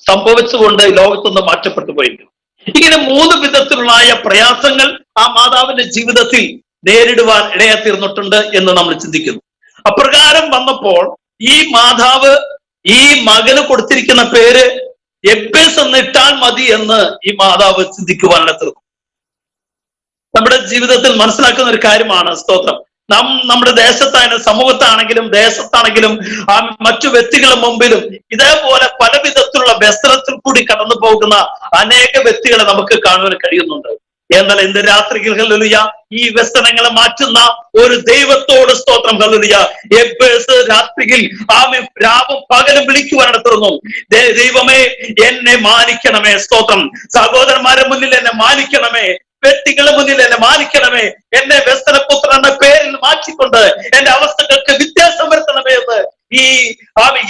സംഭവിച്ചുകൊണ്ട് ലോകത്തുനിന്ന് മാറ്റപ്പെട്ടു പോയിരുന്നു. ഇങ്ങനെ 3 വിധത്തിലുള്ള പ്രയാസങ്ങൾ ആ മാതാവിന്റെ ജീവിതത്തിൽ നേരിടുവാൻ ഇടയാത്തീർന്നിട്ടുണ്ട് എന്ന് നമ്മൾ ചിന്തിക്കുന്നു. അപ്രകാരം വന്നപ്പോൾ ഈ മാതാവ് ഈ മകന് കൊടുത്തിരിക്കുന്ന പേര് എബ്ബേസ് എന്ന് ഇട്ടാൽ മതി എന്ന് ഈ മാതാവ് ചിന്തിക്കുവാനിടത്തീർന്നു. നമ്മുടെ ജീവിതത്തിൽ മനസ്സിലാക്കുന്ന ഒരു കാര്യമാണ്, സ്തോത്രം, നമ്മുടെ സമൂഹത്താണെങ്കിലും ദേശത്താണെങ്കിലും മറ്റു വ്യക്തികളുടെ മുമ്പിലും ഇതേപോലെ പല വിധത്തിലുള്ള വ്യസനത്തിൽ കൂടി കടന്നു പോകുന്ന അനേക വ്യക്തികളെ നമുക്ക് കാണുവാൻ കഴിയുന്നുണ്ട്. എന്നാൽ ഇന്ന് രാത്രിയിൽ ഹല്ലേലൂയ ഈ വ്യസനങ്ങളെ മാറ്റുന്ന ഒരു ദൈവത്തോട് സ്തോത്രം. ഹല്ലേലൂയ. എബ്ബേസ് രാത്രിയിൽ രാവും പകലും വിളിക്കുവാനിടത്തുന്നു, ദൈവമേ എന്നെ മാനിക്കണമേ. സ്തോത്രം. സഹോദരന്മാരെ മുന്നിൽ എന്നെ മാനിക്കണമേ, വ്യക്തികളുടെ മുന്നിൽ എന്നെ മാനിക്കണമേ, എന്നെ വ്യസനപുത്രൻ എന്ന പേരിൽ മാറ്റിക്കൊണ്ട് എന്റെ അവസ്ഥകൾക്ക് വ്യത്യാസം വരുത്തണമേ എന്ന് ഈ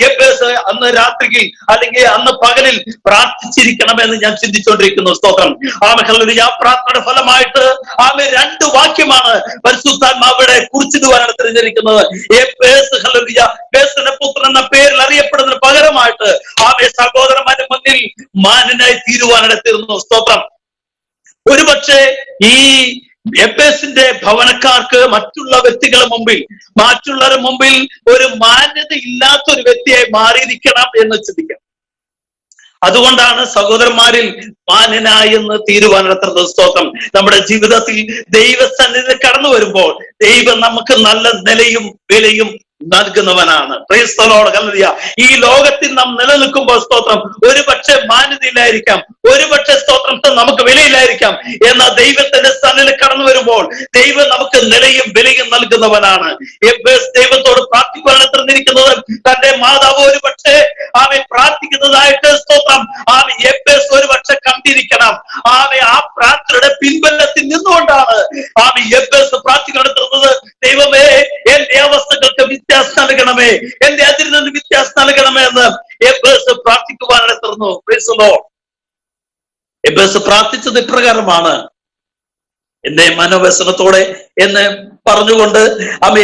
എബ്ബേസ് അന്ന് രാത്രിയിൽ അല്ലെങ്കിൽ അന്ന് പകലിൽ പ്രാർത്ഥിച്ചിരിക്കണമെന്ന് ഞാൻ ചിന്തിച്ചുകൊണ്ടിരിക്കുന്നു. സ്തോത്രം. ഹല്ലേലൂയ. ആ പ്രാർത്ഥനയുടെ ഫലമായിട്ട് 2 വാക്യമാണ് പരിശുദ്ധാത്മാവിടെ കുറിച്ചിടുവാനാണ് തിരഞ്ഞെടുക്കുന്നത്. എബ്ബേസ് ഹല്ലേലൂയ വ്യസനപുത്രൻ എന്ന പേരിൽ അറിയപ്പെടുന്നതിന് പകരമായിട്ട് സഹോദരന്മാരുടെ മുന്നിൽ മാന്യനായി തീരുവാനിടത്തിരുന്നു. സ്തോത്രം. ഒരുപക്ഷെ ഈ എബ്ബേസിന്റെ ഭവനക്കാർക്ക് മറ്റുള്ളവരുടെ മുമ്പിൽ ഒരു മാന്യത ഇല്ലാത്ത ഒരു വ്യക്തിയായി മാറിയിരിക്കണം എന്ന് ചിന്തിക്കണം. അതുകൊണ്ടാണ് സഹോദരന്മാരിൽ മാന്യനായി എന്ന് തീരുമാനമെടുത്തത്. സ്തോത്രം. നമ്മുടെ ജീവിതത്തിൽ ദൈവസന്നിധി കടന്നു വരുമ്പോൾ ദൈവം നമുക്ക് നല്ല നിലയും വിലയും നൽകുന്നവനാണ്. Praise the lord. ഹല്ലേലൂയ. ഈ ലോകത്തിൽ നാം നിലനിൽക്കുമ്പോൾ സ്തോത്രം ഒരുപക്ഷെ മാന്യതയില്ലായിരിക്കാം, ഒരുപക്ഷെ സ്തോത്രം നമുക്ക് വിലയില്ലായിരിക്കാം. എന്നാൽ ദൈവത്തിന്റെ സന്നിധി കടന്നു വരുമ്പോൾ ദൈവം നമുക്ക് നിലയും വിലയും നൽകുന്നവനാണ്. എബ്ബേസ് ദൈവത്തോട് പ്രാർത്ഥിക്കുവാനാണ് തിരഞ്ഞെടുക്കുന്നത്. തന്റെ മാതാവ് ഒരുപക്ഷെ പ്രാർത്ഥിക്കുന്നതായിട്ട് സ്തോത്രം എബ്ബേസ് ഒരുപക്ഷെ കണ്ടിരിക്കണം. ആ പ്രാർത്ഥനയുടെ പിൻബലത്തിൽ നിന്നുകൊണ്ടാണ് എബ്ബേസ് പ്രാർത്ഥിക്കുന്നത്. ദൈവമേ എന്റെ അവസ്ഥകൾക്ക് വ്യത്യാസം നൽകണമേ, എന്റെ അതിൽ നിന്ന് വ്യത്യാസം നൽകണമേ എന്ന് എബ്ബേസ് പ്രാർത്ഥിക്കുവാനിടത്തുന്നു. Praise the lord. എബ്ബേസ് പ്രാർത്ഥിച്ചത് ഇപ്രകാരമാണ്, എന്നെ മനോവ്യസനത്തോടെ എന്ന് പറഞ്ഞുകൊണ്ട്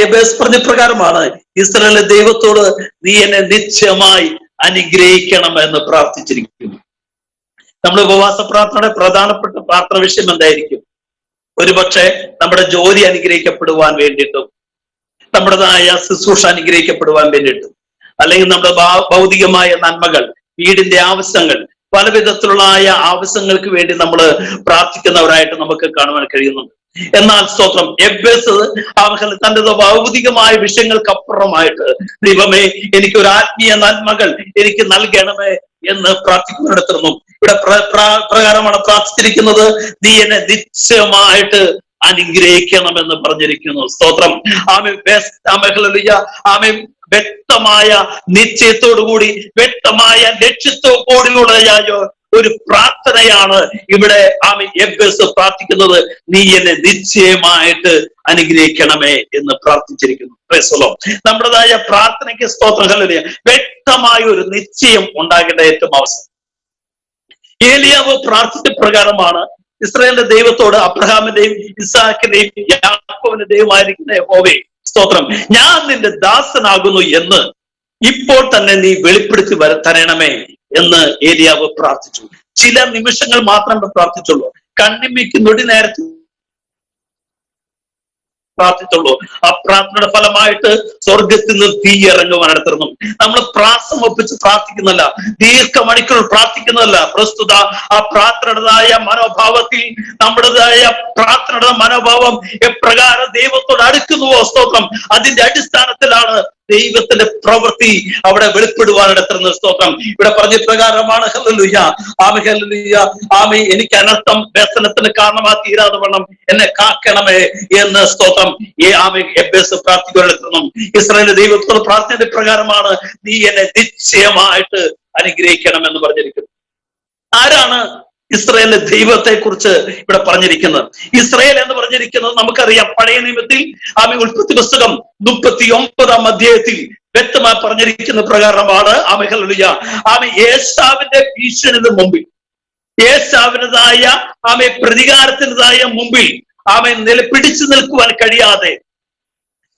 എബ്ബേസ് പറഞ്ഞ പ്രകാരമാണ്, ഇസ്രായേലിലെ ദൈവത്തോട് നീ എന്നെ നിശ്ചയമായി അനുഗ്രഹിക്കണമെന്ന് പ്രാർത്ഥിച്ചിരിക്കുന്നു. നമ്മൾ ഉപവാസ പ്രാർത്ഥനയുടെ പ്രധാനപ്പെട്ട പ്രാർത്ഥന വിഷയം എന്തായിരിക്കും? ഒരുപക്ഷെ നമ്മുടെ ജോലി അനുഗ്രഹിക്കപ്പെടുവാൻ വേണ്ടിയിട്ടും, നമ്മുടേതായ ശുശ്രൂഷ അനുഗ്രഹിക്കപ്പെടുവാൻ വേണ്ടിയിട്ടും, അല്ലെങ്കിൽ നമ്മുടെ ഭൗതികമായ നന്മകൾ, വീടിന്റെ ആവശ്യങ്ങൾ, പല വിധത്തിലുള്ള ആവശ്യങ്ങൾക്ക് വേണ്ടി നമ്മൾ പ്രാർത്ഥിക്കുന്നവരായിട്ട് നമുക്ക് കാണുവാൻ കഴിയുന്നുണ്ട്. എന്നാൽ സ്തോത്രം എബ്ബേസ് തന്റെ ഭൗതികമായ വിഷയങ്ങൾക്കപ്പുറമായിട്ട് ദൈവമേ എനിക്കൊരു ആത്മീയ നന്മകൾ എനിക്ക് നൽകണമേ എന്ന് പ്രാർത്ഥിക്കുന്നിടത്തുന്നു. ഇവിടെ പ്രകാരമാണ് പ്രാർത്ഥിച്ചിരിക്കുന്നത്, നീ എന്നെ നിശ്ചയമായിട്ട് അനുഗ്രഹിക്കണമെന്ന് പറഞ്ഞിരിക്കുന്നു. സ്തോത്രം. വ്യക്തമായ നിശ്ചയത്തോടുകൂടി വ്യക്തമായ ലക്ഷ്യത്തോടുകൂടിയുള്ള ഒരു പ്രാർത്ഥനയാണ് ഇവിടെ എബ്ബേസ് പ്രാർത്ഥിക്കുന്നത്. നീ എന്നെ നിശ്ചയമായിട്ട് അനുഗ്രഹിക്കണമേ എന്ന് പ്രാർത്ഥിച്ചിരിക്കുന്നു. Price the Lord. നമ്മുടേതായ പ്രാർത്ഥനയ്ക്ക് സ്തോത്രം. ഹല്ലേലൂയ. വ്യക്തമായ ഒരു നിശ്ചയം ഉണ്ടാകേണ്ട ഏറ്റവും അവസാനം. ഏലിയാവ് പ്രാർത്ഥിച്ച പ്രകാരമാണ് ഇസ്രായേലിന്റെ ദൈവത്തോട്, അബ്രഹാമിന്റെയും ഇസ്ഹാക്കിന്റെയും യാക്കോബിന്റെ ദൈവമായിരിക്കുന്ന യഹോവേ സ്തോത്രം, ഞാൻ നിന്റെ ദാസനാകുന്നു എന്ന് ഇപ്പോൾ തന്നെ നീ വെളിപ്പെടുത്തി തരണമേ എന്ന് ഏലിയാവ് പ്രാർത്ഥിച്ചു. ചില നിമിഷങ്ങൾ മാത്രമേ പ്രാർത്ഥിച്ചുള്ളൂ. കണ്ണിമിക്ക് നൊടി നേരത്തെ പ്രാർത്ഥിച്ചുള്ളൂ. ആ പ്രാർത്ഥനയുടെ ഫലമായിട്ട് സ്വർഗത്തിൽ നിന്ന് തീ ഇറങ്ങുവാൻ നടത്തുന്നു. നമ്മൾ പ്രാസം ഒപ്പിച്ച് പ്രാർത്ഥിക്കുന്നല്ല, ദീർഘമണിക്കൂർ പ്രാർത്ഥിക്കുന്നതല്ല. പ്രസ്തുത ആ പ്രാർത്ഥനയുടേതായ മനോഭാവത്തിൽ നമ്മുടേതായ പ്രാർത്ഥനയുടെ മനോഭാവം എപ്രകാരം ദൈവത്തോട് അടുക്കുന്നുവോ സ്തോത്രം, അതിന്റെ അടിസ്ഥാനത്തിലാണ് ദൈവത്തിന്റെ പ്രവൃത്തി അവിടെ വെളിപ്പെടുവാൻ നടത്തുന്ന സ്തോത്രം. ഇവിടെ പറഞ്ഞ പ്രകാരമാണ് ഹല്ലേലൂയ, ആമേ ഹല്ലേലൂയ, ആമേ എനിക്ക് അനർത്ഥം വ്യസനത്തിന് കാരണമായി തീരാതെ വണ്ണം എന്നെ കാക്കണമേ എന്ന് സ്തോത്രം ആമേ എബ്ബേസ് പ്രാർത്ഥിക്കുവാൻ നടത്തുന്നു. ഇസ്രായേലിന്റെ ദൈവത്തോട് പ്രാർത്ഥനയുടെ പ്രകാരമാണ് നീ എന്നെ നിശ്ചയമായിട്ട് അനുഗ്രഹിക്കണം എന്ന് പറഞ്ഞിരിക്കുന്നു. ആരാണ് ഇസ്രായേലിന്റെ ദൈവത്തെ കുറിച്ച് ഇവിടെ പറഞ്ഞിരിക്കുന്നത്? ഇസ്രായേൽ എന്ന് പറഞ്ഞിരിക്കുന്നത് നമുക്കറിയാം, പഴയ നിയമത്തിൽ ആമേ ഉൽപ്പത്തി പുസ്തകം 39 അധ്യായത്തിൽ വ്യക്തമായി പറഞ്ഞിരിക്കുന്ന പ്രകാരമാണ് ആമേ ഹല്ലേലൂയ, ആമേ ഏശാവിന്റെ ഭീഷണിന് മുമ്പിൽ, ഏശാവിനതായ ആമേ പ്രതികാരത്തിൻ്റെതായ മുമ്പിൽ ആമേ പിടിച്ചു നിൽക്കുവാൻ കഴിയാതെ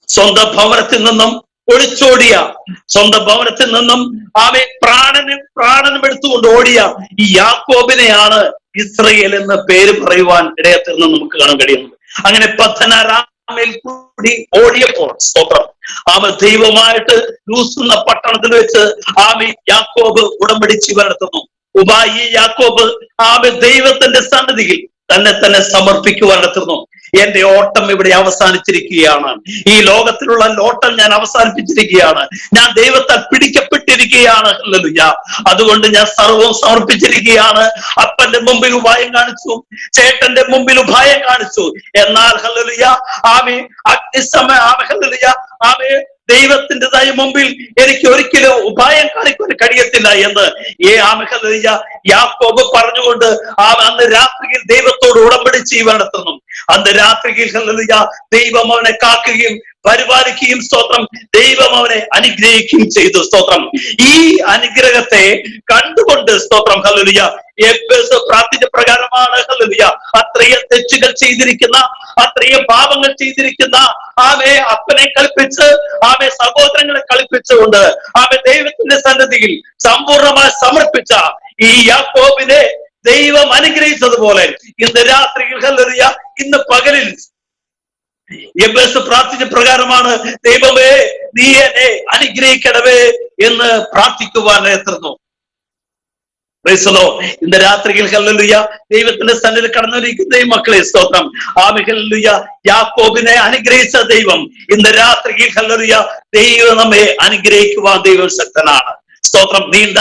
സ്വന്തം ഭവനത്തിൽ നിന്നും ഒളിച്ചോടിയ, സ്വന്തം ഭവനത്തിൽ നിന്നും ആമേ പ്രാണനും എടുത്തുകൊണ്ട് ഓടിയ ഈ യാക്കോബിനെയാണ് ഇസ്രയേൽ എന്ന് പേര് പറയുവാൻ ഇടയത്തിരുന്ന് നമുക്ക് കാണാൻ കഴിയുന്നത്. അങ്ങനെ പദ്ധനരാമേൽ കൂടി ഓടിയപ്പോൾ സ്തോത്രം ആമേ ദൈവമായിട്ട് ലൂസുന്ന പട്ടണത്തിൽ വെച്ച് ആമേ യാക്കോബ് ഉടമ്പടി നടത്തുന്നു. ഉബായി യാക്കോബ് ആമേ ദൈവത്തിന്റെ സന്നിധിയിൽ തന്നെ സമർപ്പിക്കുവാൻ നടത്തുന്നു. എന്റെ ഓട്ടം ഇവിടെ അവസാനിച്ചിരിക്കുകയാണ്, ഈ ലോകത്തിലുള്ള ഓട്ടം ഞാൻ അവസാനിപ്പിച്ചിരിക്കുകയാണ്, ഞാൻ ദൈവത്താൽ പിടിക്കപ്പെട്ടിരിക്കുകയാണ് ഹല്ലേലൂയ, അതുകൊണ്ട് ഞാൻ സർവ്വം സമർപ്പിച്ചിരിക്കുകയാണ്. അപ്പന്റെ മുമ്പിൽ ഉപായം കാണിച്ചു, ചേട്ടന്റെ മുമ്പിൽ ഉപായം കാണിച്ചു, എന്നാൽ ഹല്ലേലൂയ ആമേ അഗ്നിസമയ ആമേ ഹല്ലേലൂയ ആമേ ദൈവത്തിൻ്റെതായ മുമ്പിൽ എനിക്ക് ഒരിക്കലും ഉപായം കാണിക്കാൻ കഴിയത്തില്ല എന്ന് ആമേ ഹല്ലേലൂയ യാക്കോബ് പറഞ്ഞുകൊണ്ട് അന്ന് രാത്രിയിൽ ദൈവത്തോട് ഉടമ്പടി ചെയ്യുവാൻ നടത്തുന്നു. അന്ന് രാത്രിയിൽ ഹല്ലേലൂയ ദൈവം അവനെ കാക്കുകയും പരിപാലിക്കുകയും സ്തോത്രം ദൈവം അവനെ അനുഗ്രഹിക്കുകയും ചെയ്തു. സ്തോത്രം ഈ അനുഗ്രഹത്തെ കണ്ടുകൊണ്ട് സ്തോത്രം ഹല്ലേലൂയ എബ്ബേസ് പ്രാർത്ഥിച്ച പ്രകാരമാണ് ഹല്ലേലൂയ അത്രയും തെറ്റുകൾ ചെയ്തിരിക്കുന്ന, അത്രയും പാപങ്ങൾ ചെയ്തിരിക്കുന്ന ആമേ അപ്പനെ കളിപ്പിച്ച് ആമേ സഹോദരങ്ങളെ കളിപ്പിച്ചുകൊണ്ട് ആമേ ദൈവത്തിന്റെ സന്നിധിയിൽ സമ്പൂർണമായി സമർപ്പിച്ച ഈ യാക്കോബിനെ ദൈവം അനുഗ്രഹിച്ചതുപോലെ ഇന്ന് രാത്രിയിൽ ഹല്ലേലൂയ ഇന്ന് പകലിൽ എബ്ബേസ് പ്രാർത്ഥിച്ച പ്രകാരമാണ് ദൈവമേ നീ എന്നെ അനുഗ്രഹിക്കണമേ എന്ന് പ്രാർത്ഥിക്കുവാൻ എത്തുന്നു. ഇന്ന് രാത്രിയിൽ ഹല്ലേലൂയ ദൈവത്തിന്റെ സന്നിധിയിൽ കടന്നിരിക്കുന്ന ഈ മക്കളെ സ്തോത്രം ആമേ ഹല്ലേലൂയ യാക്കോബിനെ അനുഗ്രഹിച്ച ദൈവം ഇന്ന് രാത്രിയിൽ ഹല്ലേലൂയ ദൈവം നമ്മെ അനുഗ്രഹിക്കുവാൻ ദൈവം ശക്തനാണ്. സ്തോത്രം നീണ്ട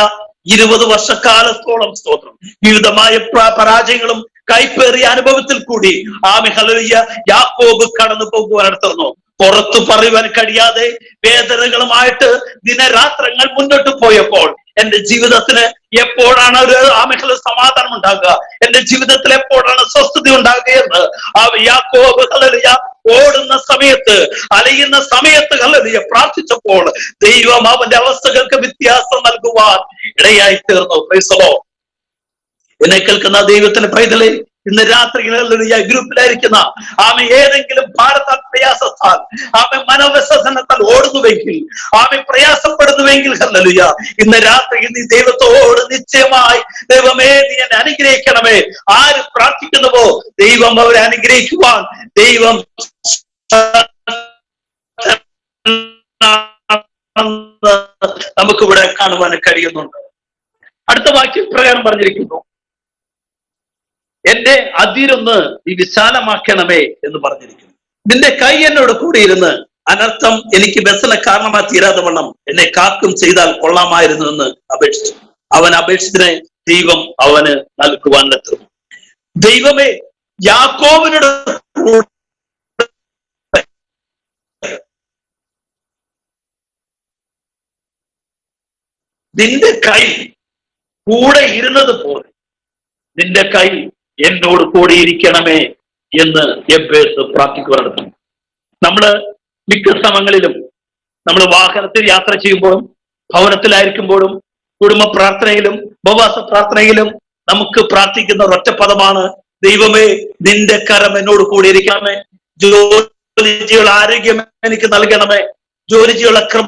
20 വർഷക്കാലത്തോളം സ്തോത്രം വിവിധമായ പരാജയങ്ങളും കൈപ്പേറിയ അനുഭവത്തിൽ കൂടി ആമേ ഹല്ലേലൂയ യാക്കോബ് കടന്നു പോകുവാൻ നടത്തുന്നു. പുറത്തു പറയുവാൻ കഴിയാതെ വേദനകളുമായിട്ട് ദിനരാത്രങ്ങൾ മുന്നോട്ട് പോയപ്പോൾ എന്റെ ജീവിതത്തിന് എപ്പോഴാണ് ഒരു ആമേഹല സമാധാനം ഉണ്ടാകുക, എന്റെ ജീവിതത്തിൽ എപ്പോഴാണ് സ്വസ്ഥത ഉണ്ടാകുക എന്ന് യാക്കോബ് ഹല്ലേലൂയ ഓടുന്ന സമയത്ത്, അലയുന്ന സമയത്ത് ഹല്ലേലൂയ പ്രാർത്ഥിച്ചപ്പോൾ ദൈവം അവന്റെ അവസ്ഥകൾക്ക് വ്യത്യാസം നൽകുവാൻ ഇടയായി തീർന്നു. Price the Lord. എന്നെ കേൾക്കുന്ന ദൈവത്തിന്റെ പൈതലേ, ഇന്ന് രാത്രിയിൽ ഗ്രൂപ്പിലായിരിക്കുന്ന ആമെ ഏതെങ്കിലും ഭാരത പ്രയാസത്താൽ ആമെ മനോവ്യസനത്താൽ ഓടുന്നുവെങ്കിൽ, ആമെ പ്രയാസപ്പെടുന്നുവെങ്കിൽ ഹല്ലേലൂയ ഇന്ന് രാത്രിയിൽ നീ ദൈവത്തോട് നിശ്ചയമായി ദൈവമേ നീ എന്നെ അനുഗ്രഹിക്കണമേ. ആര് പ്രാർത്ഥിക്കുന്നുവോ ദൈവം അവരെ അനുഗ്രഹിക്കുവാൻ ദൈവം നമുക്കിവിടെ കാണുവാൻ കഴിയുന്നുണ്ട്. അടുത്ത വാക്യം പ്രകാരം പറഞ്ഞിരിക്കുന്നു, എന്റെ അതിരൊന്ന് നീ വിശാലമാക്കണമേ എന്ന് പറഞ്ഞിരിക്കുന്നു. നിന്റെ കൈ എന്നോട് കൂടിയിരുന്ന് അനർത്ഥം എനിക്ക് വ്യസന കാരണമായി തീരാതെ വണ്ണം എന്നെ കാക്കും ചെയ്താൽ കൊള്ളാമായിരുന്നു എന്ന് അപേക്ഷിച്ചു. അവൻ അപേക്ഷിച്ചതിനെ ദൈവം അവന് നൽകുവാൻ എത്തുന്നു. ദൈവമേ യാക്കോബിനോട് നിന്റെ കൈ കൂടെ ഇരുന്നത് പോലെ നിന്റെ കൈ എന്നോട് കൂടിയിരിക്കണമേ എന്ന് എബ്ബേസ് പ്രാർത്ഥിക്കുവാണ്. നമ്മള് മിക്ക സമയങ്ങളിലും നമ്മൾ വാഹനത്തിൽ യാത്ര ചെയ്യുമ്പോഴും ഭവനത്തിലായിരിക്കുമ്പോഴും കുടുംബ പ്രാർത്ഥനയിലും ഉപവാസ പ്രാർത്ഥനയിലും നമുക്ക് പ്രാർത്ഥിക്കുന്ന ഒരൊറ്റ പദമാണ്, ദൈവമേ നിന്റെ കരം എന്നോട് കൂടിയിരിക്കണമേ, ജോലി ചെയ്യാനുള്ള ആരോഗ്യം എനിക്ക് നൽകണമേ, ജോലി ചെയ്യാനുള്ള കൃപ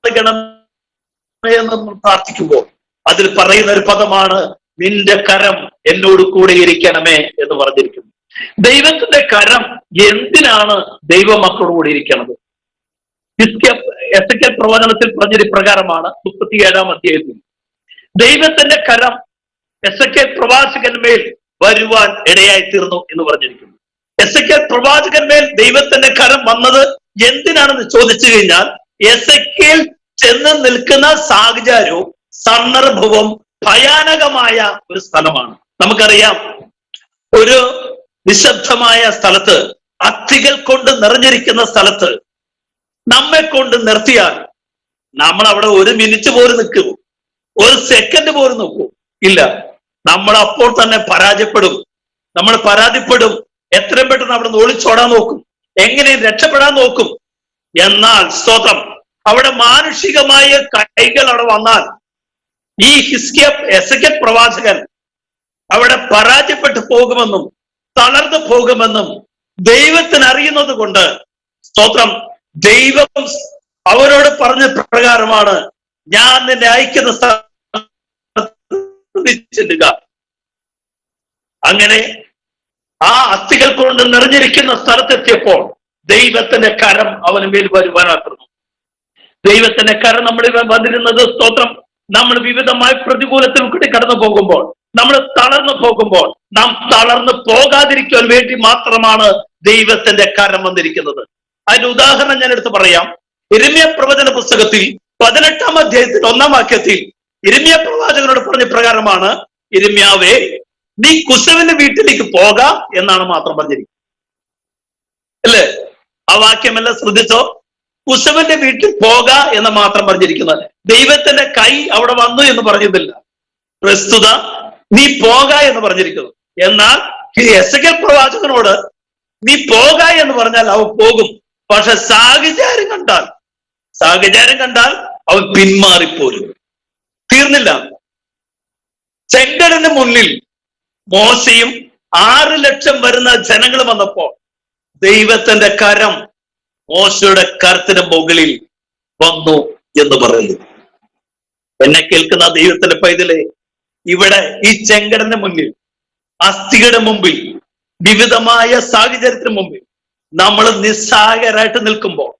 നൽകണമേ എന്ന് നമ്മൾ പ്രാർത്ഥിക്കുമ്പോൾ അതിൽ പറയുന്ന ഒരു പദമാണ് നിന്റെ കരം എന്നോട് കൂടെ ഇരിക്കണമേ എന്ന് പറഞ്ഞിരിക്കുന്നു. ദൈവത്തിന്റെ കരം എന്തിനാണ് ദൈവമക്കളോട് കൂടി ഇരിക്കണത്? എസെക്കിയേൽ പ്രവചനത്തിൽ പറഞ്ഞൊരു പ്രകാരമാണ് 37-ാം അധ്യായത്തിൽ ദൈവത്തിന്റെ കരം എസെക്കിയേൽ പ്രവാചകന്മേൽ വരുവാൻ ഇടയായി തീർന്നു എന്ന് പറഞ്ഞിരിക്കുന്നു. എസെക്കിയേൽ പ്രവാചകന്മേൽ ദൈവത്തിന്റെ കരം വന്നത് എന്തിനാണെന്ന് ചോദിച്ചു കഴിഞ്ഞാൽ എസെക്കിയേൽ ചെന്ന് നിൽക്കുന്ന സാഹചര്യവും സന്ദർഭവും ഭയാനകമായ ഒരു സ്ഥലമാണ്. നമുക്കറിയാം, ഒരു നിശബ്ദമായ സ്ഥലത്ത്, അസ്ഥികൾ കൊണ്ട് നിറഞ്ഞിരിക്കുന്ന സ്ഥലത്ത് നമ്മെ കൊണ്ട് നിർത്തിയാൽ നമ്മൾ അവിടെ ഒരു മിനിറ്റ് പോലും നിൽക്കുമോ? ഒരു സെക്കൻഡ് പോലും നോക്കൂ? ഇല്ല. നമ്മൾ അപ്പോൾ തന്നെ പരാജയപ്പെടും. നമ്മൾ പരാതിപ്പെടും. എത്രയും പെട്ടെന്ന് അവിടെ നിന്ന് ഒളിച്ചോടാൻ നോക്കും, എങ്ങനെയും രക്ഷപ്പെടാൻ നോക്കും. എന്നാൽ സ്തോത്രം, അവിടെ മാനുഷികമായ കൈകൾ അവിടെ വന്നാൽ ഈ എസെക്കിയേൽ പ്രവാചകൻ അവിടെ പരാജയപ്പെട്ടു പോകുമെന്നും തളർന്നു പോകുമെന്നും ദൈവത്തിന് അറിയുന്നത് കൊണ്ട് സ്തോത്രം, ദൈവം അവരോട് പറഞ്ഞ പ്രകാരമാണ് ഞാൻ നിന്നെ അയക്കുന്ന ചെല്ലുക. അങ്ങനെ ആ അസ്ഥികൾ കൊണ്ട് നിറഞ്ഞിരിക്കുന്ന സ്ഥലത്തെത്തിയപ്പോൾ ദൈവത്തിന്റെ കരം അവന് മേൽ വരുവാനാക്കുന്നു. ദൈവത്തിന്റെ കരം നമ്മുടെ വന്നിരുന്നത് സ്തോത്രം, നമ്മൾ വിവിധമായ പ്രതികൂലത്തിൽ കൂടി കടന്നു പോകുമ്പോൾ, നമ്മൾ തളർന്നു പോകുമ്പോൾ, നാം തളർന്നു പോകാതിരിക്കാൻ വേണ്ടി മാത്രമാണ് ദൈവത്തിന്റെ കരം വന്നിരിക്കുന്നത്. അതിന്റെ ഉദാഹരണം ഞാൻ എടുത്ത് പറയാം. യിരെമ്യാ പ്രവചന പുസ്തകത്തിൽ 18-ാം അധ്യായത്തിൽ 1-ാം വാക്യത്തിൽ യിരെമ്യാ പ്രവാചകനോട് പറഞ്ഞ പ്രകാരമാണ്, യിരെമ്യാവേ നീ കുശവന്റെ വീട്ടിലേക്ക് പോകാം എന്നാണ് മാത്രം പറഞ്ഞിരിക്കുന്നത്. അല്ലേ? ആ വാക്യമെല്ലാം ശ്രദ്ധിച്ചോ? കുശവന്റെ വീട്ടിൽ പോക എന്ന് മാത്രം പറഞ്ഞിരിക്കുന്നത്. ദൈവത്തിന്റെ കൈ അവിടെ വന്നു എന്ന് പറഞ്ഞിട്ടില്ല. പ്രസ്തുത നീ പോക എന്ന് പറഞ്ഞിരിക്കുന്നു. എന്നാൽ എസെക്കിയേൽ പ്രവാചകനോട് നീ പോക എന്ന് പറഞ്ഞാൽ അവൻ പോകും. പക്ഷെ സാഹചര്യം കണ്ടാൽ അവൻ പിന്മാറിപ്പോരും. തീർന്നില്ല. ചെങ്കടലിന് മുന്നിൽ മോശയും 6 ലക്ഷം വരുന്ന ജനങ്ങൾ വന്നപ്പോൾ ദൈവത്തിന്റെ കരം മോശയുടെ കരത്തിന് മുകളിൽ വന്നു എന്ന് പറയുന്നു. എന്നെ കേൾക്കുന്ന ദൈവത്തിന്റെ പൈതലേ, ഇവിടെ ഈ ചെങ്കടലിന് മുന്നിൽ, അസ്ഥികളുടെ മുമ്പിൽ, വിവിധമായ സാഹചര്യത്തിന് മുമ്പിൽ നമ്മൾ നിസ്സഹായരായിട്ട് നിൽക്കുമ്പോൾ,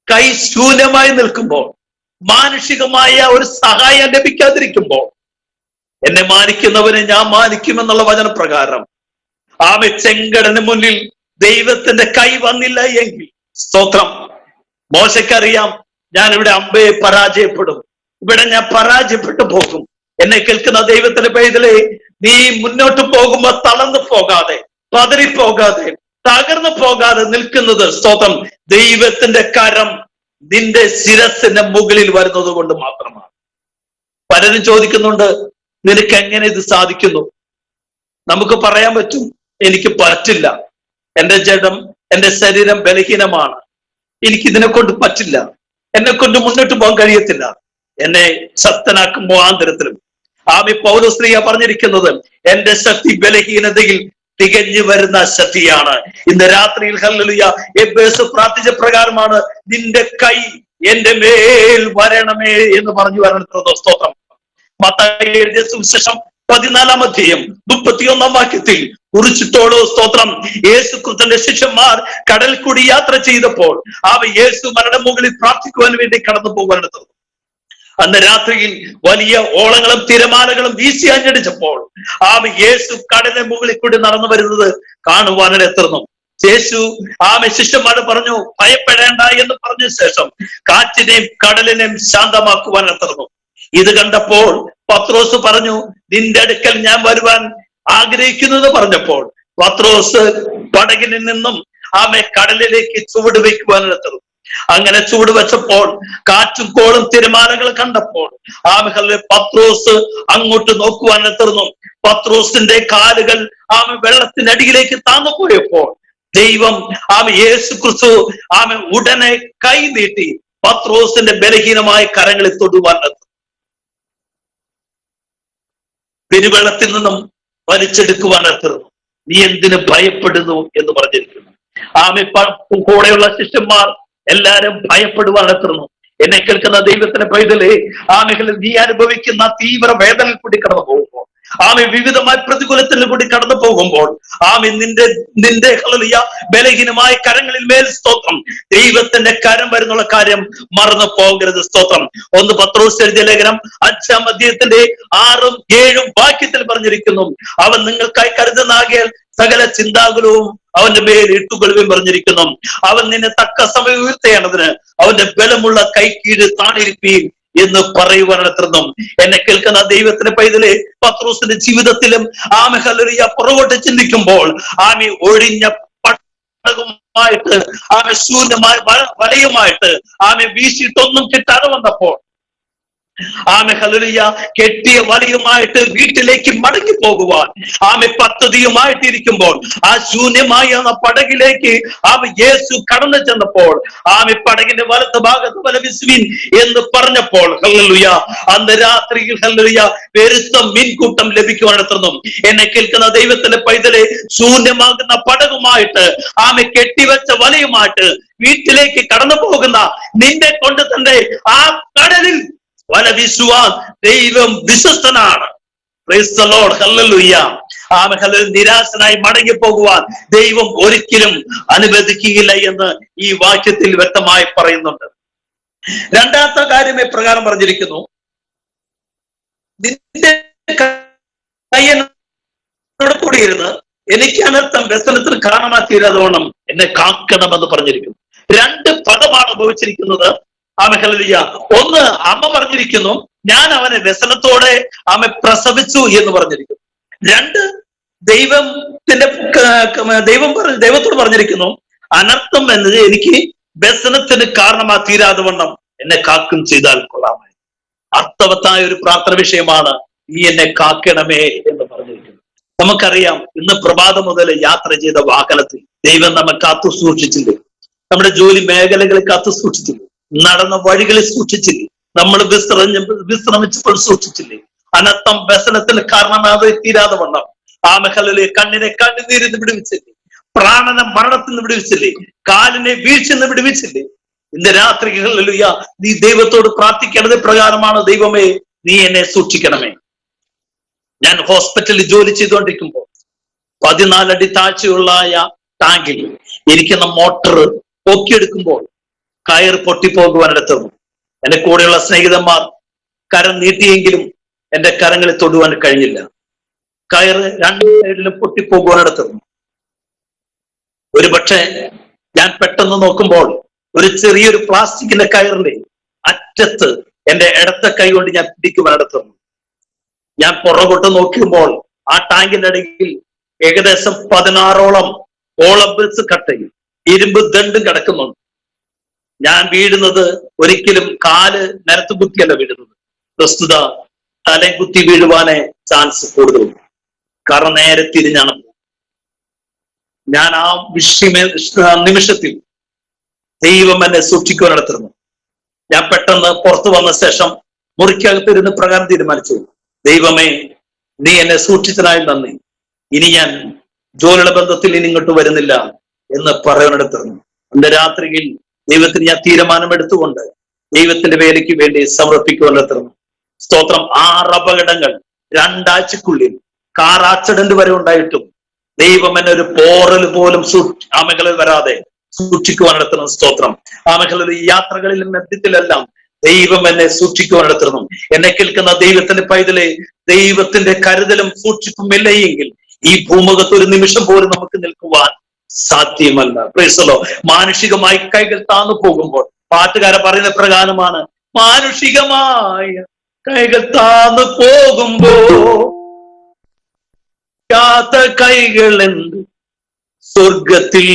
കൈ ശൂന്യമായി നിൽക്കുമ്പോൾ, മാനുഷികമായ ഒരു സഹായം ലഭിക്കാതിരിക്കുമ്പോൾ, എന്നെ മാനിക്കുന്നവനെ ഞാൻ മാനിക്കുമെന്നുള്ള വചനപ്രകാരം ചെങ്കടലിന് മുന്നിൽ ദൈവത്തിന്റെ കൈ വന്നില്ല എങ്കിൽ സ്തോത്രം, മോശയ്ക്കറിയാം ഞാൻ ഇവിടെ അമ്പയെ പരാജയപ്പെടും, ഇവിടെ ഞാൻ പരാജയപ്പെട്ടു പോകും. എന്നെ കേൾക്കുന്ന ദൈവത്തിന്റെ പൈതലേ, നീ മുന്നോട്ട് പോകുമ്പോ തളർന്നു പോകാതെ, പതറിപ്പോകാതെ, തകർന്നു പോകാതെ നിൽക്കുന്നത് സ്തോത്രം ദൈവത്തിന്റെ കരം നിന്റെ ശിരസിന്റെ മുകളിൽ വരുന്നത് കൊണ്ട് മാത്രമാണ്. പലരും ചോദിക്കുന്നുണ്ട്, നിനക്ക് എങ്ങനെ ഇത് സാധിക്കുന്നു? നമുക്ക് പറയാൻ പറ്റും, എനിക്ക് പറ്റില്ല, എന്റെ ജഡം, എന്റെ ശരീരം ബലഹീനമാണ്, എനിക്ക് ഇതിനെ കൊണ്ട് പറ്റില്ല, എന്നെ കൊണ്ട് മുന്നോട്ട് പോകാൻ കഴിയത്തില്ല, എന്നെ ശക്തനാക്കും മുഖാന്തരത്തിലും. പൗലോസ് പറഞ്ഞിരിക്കുന്നത് എന്റെ ശക്തി ബലഹീനതയിൽ തികഞ്ഞു വരുന്ന ശക്തിയാണ്. ഇന്ന് രാത്രിയിൽ ഹല്ലേലൂയ എബ്ബേസ് പ്രാർത്ഥിച്ച പ്രകാരമാണ് നിന്റെ കൈ എന്റെ മേൽ വരണമേ എന്ന് പറഞ്ഞു വരണം. സ്തോത്രം. മത്തായി എഴുതിയ സുവിശേഷം 14-ാം അധ്യായം 31-ാം വാക്യത്തിൽ കുറിച്ചിട്ടോളൂ സ്തോത്രം, യേശു ക്രിസ്തുവിന്റെ ശിഷ്യന്മാർ കടൽ കൂടി യാത്ര ചെയ്തപ്പോൾ യേശു മരുടെ മുകളിൽ പ്രാർത്ഥിക്കുവാൻ വേണ്ടി കടന്നു പോകാനെടുത്തത്. അന്ന് രാത്രിയിൽ വലിയ ഓളങ്ങളും തിരമാലകളും വീശി അഞ്ഞടിച്ചപ്പോൾ യേശു കടലിന്റെ മുകളിൽ കൂടി നടന്നു വരുന്നത് കാണുവാനെത്തുന്നു. യേശു ശിഷ്യന്മാരോട് പറഞ്ഞു, ഭയപ്പെടേണ്ട എന്ന് പറഞ്ഞ ശേഷം കാറ്റിനെയും കടലിനെയും ശാന്തമാക്കുവാനെത്തുന്നു. ഇത് കണ്ടപ്പോൾ പത്രോസ് പറഞ്ഞു, നിന്റെ അടുക്കൽ ഞാൻ വരുവാൻ ആഗ്രഹിക്കുന്നത് പറഞ്ഞപ്പോൾ പത്രോസ് പടകിൽ നിന്നും കടലിലേക്ക് ചുവട് വയ്ക്കുവാനെത്തുന്നു. അങ്ങനെ ചൂട് വെച്ചപ്പോൾ കാറ്റും കോളും തിരമാലകളും കണ്ടപ്പോൾ പത്രോസ് അങ്ങോട്ട് നോക്കുവാനെത്തുന്നു. പത്രോസിന്റെ കാലുകൾ വെള്ളത്തിനടിയിലേക്ക് താന്നു പോയപ്പോൾ ദൈവം യേശു ക്രിസ്തു ഉടനെ കൈ നീട്ടി പത്രോസിന്റെ ബലഹീനമായ കരങ്ങളിൽ തൊടുവാനെത്തുന്നു. പെരുവെള്ളത്തിൽ നിന്നും വലിച്ചെടുക്കുവാനെത്തുന്നു. നീ എന്തിനു ഭയപ്പെടുന്നു എന്ന് പറഞ്ഞിരിക്കുന്നു. കൂടെയുള്ള ശിഷ്യന്മാർ എല്ലാരും ഭയപ്പെടുവാനെത്തുന്നു. എന്നെ കേൾക്കുന്ന ദൈവത്തിന്റെ പൈതലേ, ആമേൻ, നീ അനുഭവിക്കുന്ന തീവ്ര വേദനയിൽ കൂടി കടന്നു പോകുമ്പോൾ, ആമേൻ, വിവിധമായ പ്രതികൂലത്തിൽ കൂടി കടന്നു പോകുമ്പോൾ, ആമേൻ, നിന്റെ ഹല്ലേലൂയ ബലഹീനമായ കരങ്ങളിൽ മേൽ സ്തോത്രം, ദൈവത്തിന്റെ കരം വരുന്നുള്ള കാര്യം മറന്നു പോകരുത്. സ്തോത്രം. 1 പത്രോസ് എഴുതിയ ലേഖനം 5-ാം അധ്യായത്തിന്റെ 6-ഉം 7-ഉം വാക്യത്തിൽ പറഞ്ഞിരിക്കുന്നു, അവൻ നിങ്ങൾക്കായി കരുതുന്നാകിയാൽ സകല ചിന്താകുലവും അവന്റെ മേൽ ഇട്ടുകൊള്ളുകയും പറഞ്ഞിരിക്കുന്നു. അവൻ നിന്നെ തക്ക സമയം ഉയർത്തേണ്ടതിന് അവന്റെ ബലമുള്ള കൈക്കീഴ് താണിരിക്കുകയും എന്ന് പറയുവാനെത്തുന്നു. എന്നെ കേൾക്കുന്ന ദൈവത്തിന്റെ പൈതലെ, പത്രോസിന്റെ ജീവിതത്തിലും ആമേൻ ഹല്ലേലൂയ പുറകോട്ട് ചിന്തിക്കുമ്പോൾ, ആമേൻ, ഒഴിഞ്ഞ പടകുമായിട്ട്, ആമേൻ, ശൂന്യമായ വലയുമായിട്ട്, ആമേൻ, വീശിയിട്ടൊന്നും കിട്ടാതെ വന്നപ്പോൾ, ആമേൻ ഹല്ലേലൂയ കെട്ടിയ വലയുമായിട്ട് വീട്ടിലേക്ക് മടങ്ങി പോകുവാൻ ആമേൻ പദ്ധതിയുമായിട്ട് ഇരിക്കുമ്പോൾ, ആ ശൂന്യമായ പടകിലേക്ക് ആമേൻ യേശു കടന്നു ചെന്നപ്പോൾ, ആമേൻ പടകിന്റെ വലത്ത് ഭാഗത്ത് വല വിസുവിൻ എന്ന് പറഞ്ഞപ്പോൾ, ഹല്ലേലൂയ അന്ന് രാത്രിയിൽ ഹല്ലേലൂയ പെരുത്ത മീൻകൂട്ടം ലഭിക്കുവാനെത്തുന്നു. എന്നെ കേൾക്കുന്ന ദൈവത്തിന്റെ പൈതലെ, ശൂന്യമാകുന്ന പടകുമായിട്ട്, ആമേൻ കെട്ടിവെച്ച വലയുമായിട്ട് വീട്ടിലേക്ക് കടന്നു പോകുന്ന നിന്നെ കൊണ്ട് തന്നെ ആ കടലിൽ വല വീശുവാൻ ദൈവം വിശ്വസ്തനാണ്. Praise the lord. ഹല്ലേലൂയ. ആമേൻ ഹല്ലേലൂയ. നിരാശനായി മടങ്ങി പോകുവാൻ ദൈവം ഒരിക്കലും അനുവദിക്കുകയില്ല എന്ന് ഈ വാക്യത്തിൽ വ്യക്തമായി പറയുന്നുണ്ട്. രണ്ടാമത്തെ കാര്യം പ്രകാരം പറഞ്ഞിരിക്കുന്നു, നിന്റെ കയ്യനോട് കൂടിയിരുന്ന് എനിക്ക് അനർത്ഥം വ്യസനത്തിന് കാരണമാക്കിയതുകൊണ്ട് എന്നെ കാക്കണമെന്ന് പറഞ്ഞിരിക്കുന്നു. 2 പദമാണ് ഉപയോഗിച്ചിരിക്കുന്നത്. Amen hallelujah. ഒന്ന്, അമ്മ പറഞ്ഞിരിക്കുന്നു, ഞാൻ അവനെ വ്യസനത്തോടെ പ്രസവിച്ചു എന്ന് പറഞ്ഞിരിക്കുന്നു. 2, ദൈവത്തോട് പറഞ്ഞിരിക്കുന്നു, അനർത്ഥം എന്നത് എനിക്ക് വ്യസനത്തിന് കാരണമാ തീരാതെ വണ്ണം എന്നെ കാക്കും ചെയ്താൽ കൊള്ളാമായി. അർത്ഥവത്തായ ഒരു പ്രാർത്ഥന വിഷയമാണ് നീ എന്നെ കാക്കണമേ എന്ന് പറഞ്ഞിരിക്കുന്നു. നമുക്കറിയാം, ഇന്ന് പ്രഭാതം മുതൽ യാത്ര ചെയ്ത വാഹനത്തിൽ ദൈവം നമ്മെ കാത്തു സൂക്ഷിച്ചില്ലേ? നമ്മുടെ ജോലി മേഖലകളിൽ കാത്തു സൂക്ഷിച്ചില്ലേ? നടന്ന വഴികളിൽ സൂക്ഷിച്ചില്ലേ? നമ്മൾ വിശ്രമിച്ചപ്പോൾ സൂക്ഷിച്ചില്ലേ? അനർത്ഥം വ്യസനത്തിന് കാരണമാതെ തീരാതെ വണ്ണം ആമേൻ ഹല്ലേലൂയ കണ്ണിനെ കണ്ണുനീരിൽ നിന്ന് വിടുവിച്ചില്ലേ? പ്രാണനെ മരണത്തിൽ നിന്ന് വിടുവിച്ചില്ലേ? കാലിനെ വീഴ്ചയിൽ നിന്ന് വിടുവിച്ചില്ലേ? ഇന്ന് രാത്രി ഹല്ലേലൂയ നീ ദൈവത്തോട് പ്രാർത്ഥിക്കേണ്ടത് പ്രകാരമാണ്, ദൈവമേ നീ എന്നെ സൂക്ഷിക്കണമേ. ഞാൻ ഹോസ്പിറ്റലിൽ ജോലി ചെയ്തുകൊണ്ടിരിക്കുമ്പോൾ 14 അടി താഴ്ചയുള്ള ടാങ്കിൽ ഇരിക്കുന്ന മോട്ടർ പൊക്കിയെടുക്കുമ്പോൾ കയർ പൊട്ടിപ്പോകുവാനെത്തുന്നു. എന്റെ കൂടെയുള്ള സ്നേഹിതന്മാർ കരം നീട്ടിയെങ്കിലും എന്റെ കരങ്ങളിൽ തൊടുവാൻ കഴിഞ്ഞില്ല. കയർ 2 സൈഡിലും പൊട്ടിപ്പോകുവാനെത്തുന്നു. ഒരു പക്ഷേ ഞാൻ പെട്ടെന്ന് നോക്കുമ്പോൾ ഒരു ചെറിയൊരു പ്ലാസ്റ്റിക്കിന്റെ കയറിന്റെ അറ്റത്ത് എന്റെ ഇടത്തെ കൈ കൊണ്ട് ഞാൻ പിടിക്കുവാനെത്തുന്നു. ഞാൻ പുറകോട്ട് നോക്കുമ്പോൾ ആ ടാങ്കിന്റെ അടിയിൽ ഏകദേശം 16ഓളം ഓളബിൾസ് കട്ടയും ഇരുമ്പ് ദണ്ടും കിടക്കുന്നുണ്ട്. ഞാൻ വീഴുന്നത് ഒരിക്കലും കാല് നിലത്ത് കുത്തിയല്ല വീഴുന്നത്, പ്രസ്തുത തലയും കുത്തി വീഴുവാനേ ചാൻസ് കൂടുതലുണ്ട്. കാരണം നേരെ തിരിഞ്ഞാണ്. ഞാൻ ആ നിമിഷത്തിൽ ദൈവം എന്നെ സൂക്ഷിക്കുവാൻ നടത്തുന്നു. ഞാൻ പെട്ടെന്ന് പുറത്തു വന്ന ശേഷം മുറിക്കകത്തിരുന്ന് പ്രകാരം തീരുമാനിച്ചു, ദൈവമേ നീ എന്നെ സൂക്ഷിച്ചതിനായി നന്ദി, ഇനി ഞാൻ ജോലിയുടെ ബന്ധത്തിൽ ഇനി ഇങ്ങോട്ട് വരുന്നില്ല എന്ന് പറയാനെടുത്തിരുന്നു. അന്ന് രാത്രിയിൽ ദൈവത്തിന് ഞാൻ തീരുമാനമെടുത്തുകൊണ്ട് ദൈവത്തിന്റെ വേലയ്ക്ക് വേണ്ടി സമർപ്പിക്കുവാനെത്തുന്നു. സ്തോത്രം. 6 അപകടങ്ങൾ 2 ആഴ്ചക്കുള്ളിൽ കാർ ആക്സിഡന്റ് വരെ ഉണ്ടായിട്ടും ദൈവം എന്നെ ഒരു പോറൽ പോലും ആമകളിൽ വരാതെ സൂക്ഷിക്കുവാനെടുത്തുന്നു. സ്തോത്രം. ആമകളിൽ യാത്രകളിലും മധ്യത്തിലെല്ലാം ദൈവം എന്നെ സൂക്ഷിക്കുവാനെടുത്തിരുന്നു. എന്നെ കേൾക്കുന്ന ദൈവത്തിന്റെ പൈതലെ, ദൈവത്തിന്റെ കരുതലും സൂക്ഷിപ്പുമില്ല എങ്കിൽ ഈ ഭൂമുഖത്ത് ഒരു നിമിഷം പോലും നമുക്ക് നിൽക്കുവാൻ സാധ്യമല്ല. Price the Lord. മാനുഷികമായി കൈകൾ താന്നു പോകുമ്പോൾ പാട്ടുകാരെ പറയുന്ന പ്രകാരമാണ്, മാനുഷികമായ കൈകൾ താന്നു പോകുമ്പോ കൈകൾ എന്ത് സ്വർഗത്തിൽ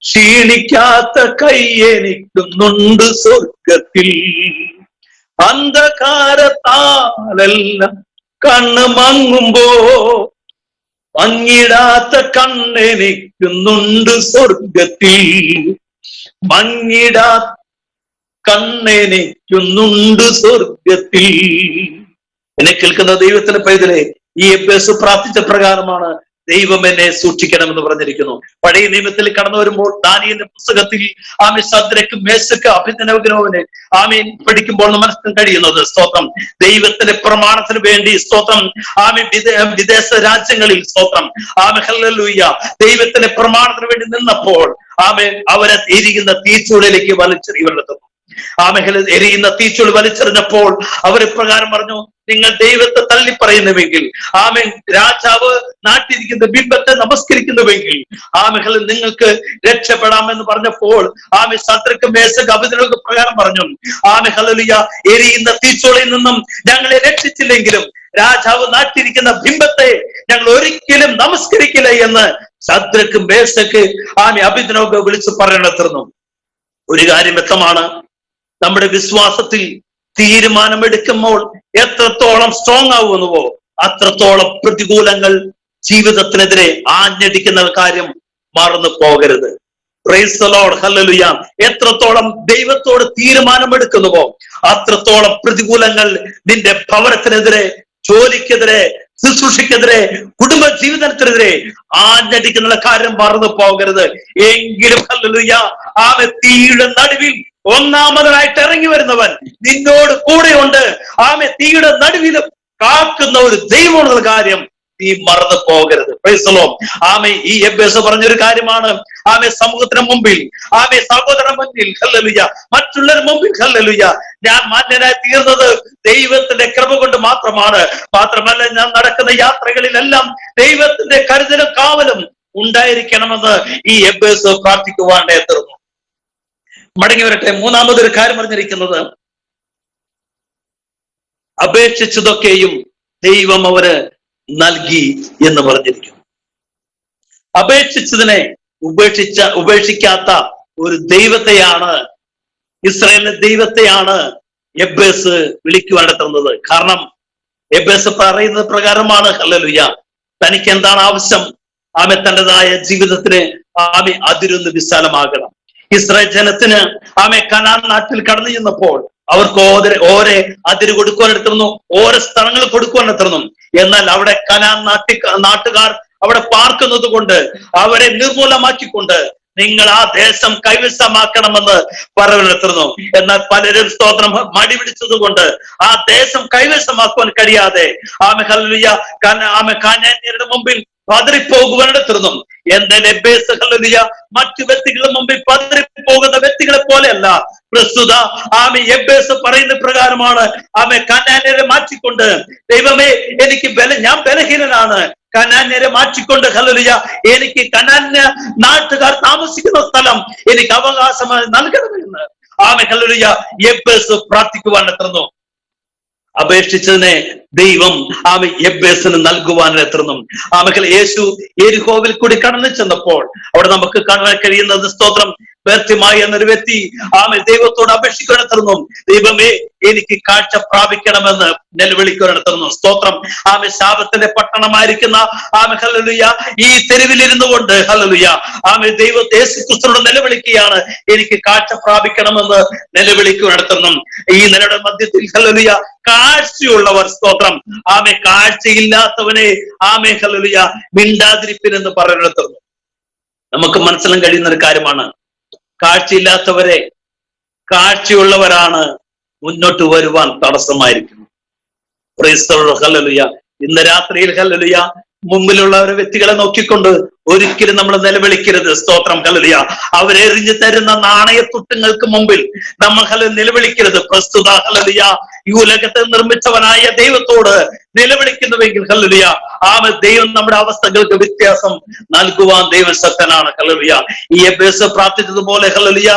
ക്ഷീണിക്കാത്ത കൈ എനിക്കുന്നുണ്ട് സ്വർഗത്തിൽ. അന്ധകാരത്താലെല്ലാം കണ്ണ് മങ്ങുമ്പോ മങ്ങിടാത്ത കണ്ണെനിക്കുന്നുണ്ട് സ്വർഗത്തിൽ. മങ്ങിടാത്ത കണ്ണെനിക്കുന്നുണ്ട് സ്വർഗത്തിൽ. എന്നെ കേൾക്കുന്ന ദൈവത്തിന്റെ പൈതലെ, ഈ എബേസ് പ്രാർത്ഥിച്ച പ്രകാരമാണ് ദൈവം എന്നെ സൂക്ഷിക്കണമെന്ന് പറഞ്ഞിരിക്കുന്നു. പഴയ നിയമത്തിൽ കടന്നു വരുമ്പോൾ ദാനിയേലിന്റെ പുസ്തകത്തിൽ ശദ്രക്ക് മേശക്ക് അഭിനവന് പഠിക്കുമ്പോൾ മനസ്സിലാക്കാൻ കഴിയുന്നത് സ്തോത്രം ദൈവത്തിന്റെ പ്രമാണത്തിന് വേണ്ടി സ്തോത്രം വിദേശ രാജ്യങ്ങളിൽ സ്തോത്രം ഹല്ലേലൂയ ദൈവത്തിന്റെ പ്രമാണത്തിന് വേണ്ടി നിന്നപ്പോൾ അവരെ എരിയുന്ന തീച്ചൂളിലേക്ക് വലിച്ചെറിയുന്നത്. എരിയുന്ന തീച്ചൂളി വലിച്ചെറിഞ്ഞപ്പോൾ അവർ പ്രകാരം പറഞ്ഞു, നിങ്ങൾ ദൈവത്തെ തള്ളി പറയുന്നുവെങ്കിൽ രാജാവ് നാട്ടിരിക്കുന്ന ബിംബത്തെ നമസ്കരിക്കുന്നുവെങ്കിൽ നിങ്ങൾക്ക് രക്ഷപ്പെടാമെന്ന് പറഞ്ഞപ്പോൾ ശദ്രക്ക് മേശക്ക് അഭിനവക്ക് പ്രകാരം പറഞ്ഞു, ഹല്ലേലൂയ എരിയുന്ന തീച്ചോളയിൽ നിന്നും ഞങ്ങളെ രക്ഷിച്ചില്ലെങ്കിലും രാജാവ് നാട്ടിരിക്കുന്ന ബിംബത്തെ ഞങ്ങൾ ഒരിക്കലും നമസ്കരിക്കില്ല എന്ന് ശദ്രക്ക് മേശക്ക് അഭിനവക്ക് വിളിച്ചു പറയണത്തിരുന്നു. ഒരു കാര്യം വ്യക്തമാണ്, നമ്മുടെ വിശ്വാസത്തിൽ തീരുമാനമെടുക്കുമ്പോൾ എത്രത്തോളം സ്ട്രോങ് ആവുന്നുവോ അത്രത്തോളം പ്രതികൂലങ്ങൾ ജീവിതത്തിനെതിരെ ആഞ്ഞടിക്കുന്ന കാര്യം മറന്നു പോകരുത്. Price the lord, hallelujah. എത്രത്തോളം ദൈവത്തോട് തീരുമാനമെടുക്കുന്നുവോ അത്രത്തോളം പ്രതികൂലങ്ങൾ നിന്റെ ഭവനത്തിനെതിരെ, ജോലിക്കെതിരെ, ശുശ്രൂഷയ്ക്കെതിരെ, കുടുംബ ജീവിതത്തിനെതിരെ ആഞ്ഞടിക്കുന്ന കാര്യം മറന്നു പോകരുത്. എങ്കിലും ഹല്ലേലൂയ തീയുടെ നടുവിൽ ഒന്നാമതായിട്ട് ഇറങ്ങി വരുന്നവൻ നിന്നോട് കൂടെയുണ്ട്. തീയുടെ നടുവിലും കാക്കുന്ന ഒരു ദൈവമുള്ള കാര്യം നീ മറന്നു പോകരുത്. ഈ എബ്ബേസ് പറഞ്ഞൊരു കാര്യമാണ്, സമൂഹത്തിന് മുമ്പിൽ, സഹോദരൻ മുന്നിൽ ഹല്ലേലൂയ, മറ്റുള്ളവരുടെ മുമ്പിൽ ഹല്ലേലൂയ, ഞാൻ മാന്യനായി തീർന്നത് ദൈവത്തിന്റെ കൃപ കൊണ്ട് മാത്രമാണ്. മാത്രമല്ല ഞാൻ നടക്കുന്ന യാത്രകളിലെല്ലാം ദൈവത്തിന്റെ കരുതലും കാവലും ഉണ്ടായിരിക്കണമെന്ന് ഈ എബ്ബേസ് പ്രാർത്ഥിക്കുവാൻ തീർന്നു. മടങ്ങി വരട്ടെ. മൂന്നാമതൊരു കാര്യം പറഞ്ഞിരിക്കുന്നത്, അപേക്ഷിച്ചതൊക്കെയും ദൈവം അവന് നൽകി എന്ന് പറഞ്ഞിരിക്കുന്നു. അപേക്ഷിച്ചതിനെ ഉപേക്ഷിക്കാത്ത ഒരു ദൈവത്തെയാണ്, ഇസ്രായേലിന്റെ ദൈവത്തെയാണ് എബ്ബേസ് വിളിക്കുവാനെത്തുന്നത്. കാരണം എബ്ബേസ് പറയുന്നത് പ്രകാരമാണ്, ഹല്ലേലൂയ, തനിക്ക് എന്താണ് ആവശ്യം? തന്റേതായ ജീവിതത്തിന് അതിരൊന്ന് വിശാലമാകണം. ഇസ്രായേൽ ജനത്തിന് കനാൻ നാട്ടിൽ കടന്നു ചെന്നപ്പോൾ അവർക്ക് ഓരോ അതിര് കൊടുക്കുവാനെടുത്തിരുന്നു, ഓരോ സ്ഥലങ്ങൾ കൊടുക്കുവാനെടുത്തിരുന്നു. എന്നാൽ അവിടെ കനാൻ നാട്ടുകാർ അവിടെ പാർക്കുന്നത് കൊണ്ട് അവരെ നിർമൂലമാക്കിക്കൊണ്ട് നിങ്ങൾ ആ ദേശം കൈവശമാക്കണമെന്ന് പറയുന്നു. എന്നാൽ പലരും സ്തോത്രം മടി പിടിച്ചത് കൊണ്ട് ആ ദേശം കൈവശമാക്കുവാൻ കഴിയാതെ കാനാന്യരുടെ മുമ്പിൽ പതറിപ്പോകുവാനെടുത്തിരുന്നു. എന്നാൽ എബ്ബേസ് ഹല്ലേലൂയ മറ്റു വ്യക്തികളുടെ മുമ്പിൽ പതറിപ്പോകുന്ന വ്യക്തികളെ പോലെയല്ല. പ്രസ്തുത എബ്ബേസ് പറയുന്ന പ്രകാരമാണ് കനാന്യരെ മാറ്റിക്കൊണ്ട്, ദൈവമേ എനിക്ക് ഞാൻ ബലഹീനനാണ്, കനാന്യരെ മാറ്റിക്കൊണ്ട് ഹല്ലേലൂയ എനിക്ക് കനാന്യ നാട്ടുകാർ താമസിക്കുന്ന സ്ഥലം എനിക്ക് അവകാശമായി നൽകണമെന്ന് ഹല്ലേലൂയ എബ്ബേസ് പ്രാർത്ഥിക്കുവാനെത്തുന്നു. അപേക്ഷിച്ചതിനെ ദൈവം എബ്ബേസിന് നൽകുവാനെത്തുന്നു. യേശു യെരിഹോവിൽ കൂടി കടന്നു ചെന്നപ്പോൾ അവിടെ നമുക്ക് കാണാൻ കഴിയുന്നത് സ്തോത്രം ബർത്തിമായി എന്നൊരു വ്യക്തി ദൈവത്തോട് അപേക്ഷിക്കുവാനെത്തുന്നു. ദൈവമേ എനിക്ക് കാഴ്ച പ്രാപിക്കണമെന്ന് നിലവിളിക്കുവാനെത്തുന്നു. സ്തോത്രം ശാപത്തിന്റെ പട്ടണമായിരിക്കുന്ന ഹല്ലേലൂയ ഈ തെരുവിലിരുന്നു കൊണ്ട് ഹല്ലേലൂയ യേശുക്രിസ്തുവിനോട് നിലവിളിക്കുകയാണ്, എനിക്ക് കാഴ്ച പ്രാപിക്കണമെന്ന് നിലവിളിക്കുവാനെത്തുന്നു. ഈ നിലയുടെ മധ്യത്തിൽ ഹല്ലേലൂയ കാഴ്ചയുള്ളവർ സ്തോത്രം കാഴ്ചയില്ലാത്തവനെ ഹല്ലേലൂയ മിണ്ടാതിരിപ്പിനെന്ന് പറയുന്നിടത്തുന്നു. നമുക്ക് മനസ്സിലാക്കാൻ കഴിയുന്ന ഒരു കാര്യമാണ്, കാഴ്ചയില്ലാത്തവരെ കാഴ്ചയുള്ളവരാണ് മുന്നോട്ട് വരുവാൻ തടസ്സമായിരിക്കുന്നു. ഹല്ലേലൂയ. ഇന്ന് രാത്രിയിൽ ഹല്ലേലൂയ മുമ്പിലുള്ള ഒരു വ്യക്തികളെ നോക്കിക്കൊണ്ട് ഒരിക്കലും നമ്മൾ നിലവിളിക്കരുത്. സ്തോത്രം ഹല്ലേലൂയ. അവരെറിഞ്ഞു തരുന്ന നാണയത്തുട്ടുങ്ങൾക്ക് മുമ്പിൽ നമ്മൾ നിലവിളിക്കരുത്. പ്രസ്തുത ഹല്ലേലൂയ ഈ ഉലകത്തെ നിർമ്മിച്ചവനായ ദൈവത്തോട് നിലവിളിക്കുന്നുവെങ്കിൽ ഹല്ലേലൂയ ദൈവം നമ്മുടെ അവസ്ഥകൾക്ക് വ്യത്യാസം നൽകുവാൻ ദൈവം ശക്തനാണ്. ഹല്ലേലൂയ. ഈ എബ്ബേസ് പ്രാർത്ഥിച്ചതുപോലെ ഹല്ലേലൂയ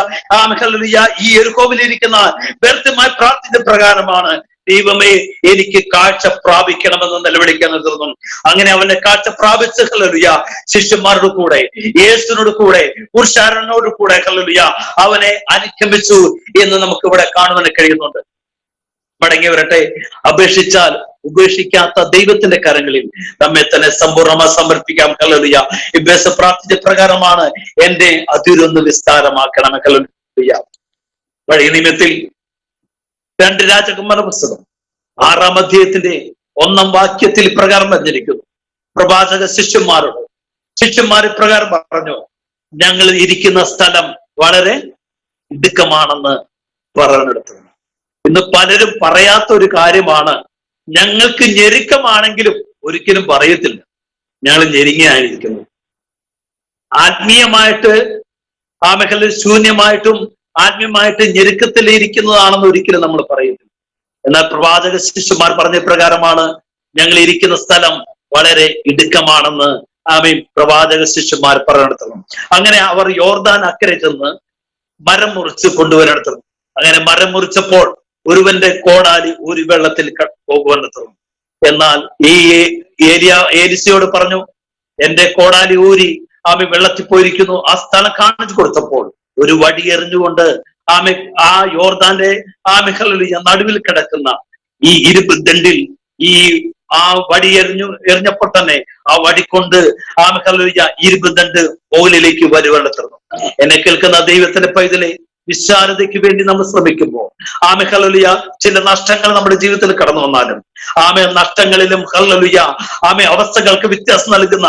ഹല്ലേലൂയ ഈ യെരിഹോവിലിരിക്കുന്ന വ്യർത്ഥമായി പ്രാർത്ഥിച്ച പ്രകാരമാണ്, ദൈവമേ എനിക്ക് കാഴ്ച പ്രാപിക്കണമെന്ന് നിലവിളിക്കാൻ നിർത്തുന്നു. അങ്ങനെ അവന്റെ കാഴ്ച പ്രാപിച്ച ഹല്ലേലൂയ ശിഷ്യന്മാരുടെ കൂടെ, യേശുവിനോട് കൂടെ, പുരുഷാരനോട് കൂടെ ഹല്ലേലൂയ അവനെ അനുഗമിച്ചു എന്ന് നമുക്ക് ഇവിടെ കാണുവാൻ കഴിയുന്നുണ്ട്. മടങ്ങി വരട്ടെ. അപേക്ഷിച്ചാൽ ഉപേക്ഷിക്കാത്ത ദൈവത്തിന്റെ കരങ്ങളിൽ നമ്മെ തന്നെ സമ്പൂർണ്ണമായി സമർപ്പിക്കാം. ഹല്ലേലൂയ. എബ്ബേസ് പ്രാർത്ഥിച്ച പ്രകാരമാണ്, എന്റെ അതിരൊന്ന് വിസ്താരമാക്കണം. ഹല്ലേലൂയ. പഴയ നിയമത്തിൽ 2 രാജകുമാര പുസ്തകം 6-ാം അധ്യായത്തിന്റെ 1-ാം വാക്യത്തിൽ പ്രകാരം പറഞ്ഞിരിക്കുന്നു, പ്രവാചക ശിഷ്യന്മാർ ഇപ്രകാരം പറഞ്ഞു, ഞങ്ങൾ ഇരിക്കുന്ന സ്ഥലം വളരെ ഇടുക്കമാണെന്ന് പറയുന്നിടത്ത്. ഇന്ന് പലരും പറയാത്ത ഒരു കാര്യമാണ്, ഞങ്ങൾക്ക് ഞെരുക്കമാണെങ്കിലും ഒരിക്കലും പറയത്തില്ല ഞങ്ങൾ ഞെരുങ്ങിയായിരിക്കുന്നു. ആത്മീയമായിട്ട് ആ മേഖല ശൂന്യമായിട്ടും ആത്മീയമായിട്ട് ഞെരുക്കത്തിലിരിക്കുന്നതാണെന്ന് ഒരിക്കലും നമ്മൾ പറയത്തില്ല. എന്നാൽ പ്രവാചക ശിഷ്യന്മാർ പറഞ്ഞ പ്രകാരമാണ്, ഞങ്ങൾ ഇരിക്കുന്ന സ്ഥലം വളരെ ഇടുക്കമാണെന്ന് പ്രവാചക ശിഷ്യന്മാർ പറയുന്നിടത്തോളം. അങ്ങനെ അവർ യോർദാൻ അക്കരെ ചെന്ന് മരം മുറിച്ച് കൊണ്ടുവരുന്നിടത്തോളം. അങ്ങനെ മരം മുറിച്ചപ്പോൾ ഒരുവന്റെ കോടാലി ഒരു വെള്ളത്തിൽ പോകുവാനിടത്തോളം. എന്നാൽ ഈ ഏലിശയോട് പറഞ്ഞു, എന്റെ കോടാലി ഊരി വെള്ളത്തിൽ പോയിരിക്കുന്നു. ആ സ്ഥലം കാണിച്ചു കൊടുത്തപ്പോൾ ഒരു വടി എറിഞ്ഞുകൊണ്ട് ആ യോർദാന്റെ നടുവിൽ കിടക്കുന്ന ഈ ഇരുമ്പ് ദണ്ടിൽ ആ വടി എറിഞ്ഞപ്പോൾ തന്നെ ആ വടി കൊണ്ട് ഇരുമ്പ് ദണ്ട് മുകളിലേക്ക് വരുവെള്ളത്തിരുന്നു. എന്നെ കേൾക്കുന്ന ദൈവത്തിന്റെ പൈതലെ, വിശാലതയ്ക്ക് വേണ്ടി നമ്മൾ ശ്രമിക്കുമ്പോൾ ചില നഷ്ടങ്ങൾ നമ്മുടെ ജീവിതത്തിൽ കടന്നു വന്നാലും നഷ്ടങ്ങളിലും അവസ്ഥകൾക്ക് വ്യത്യാസം നൽകുന്ന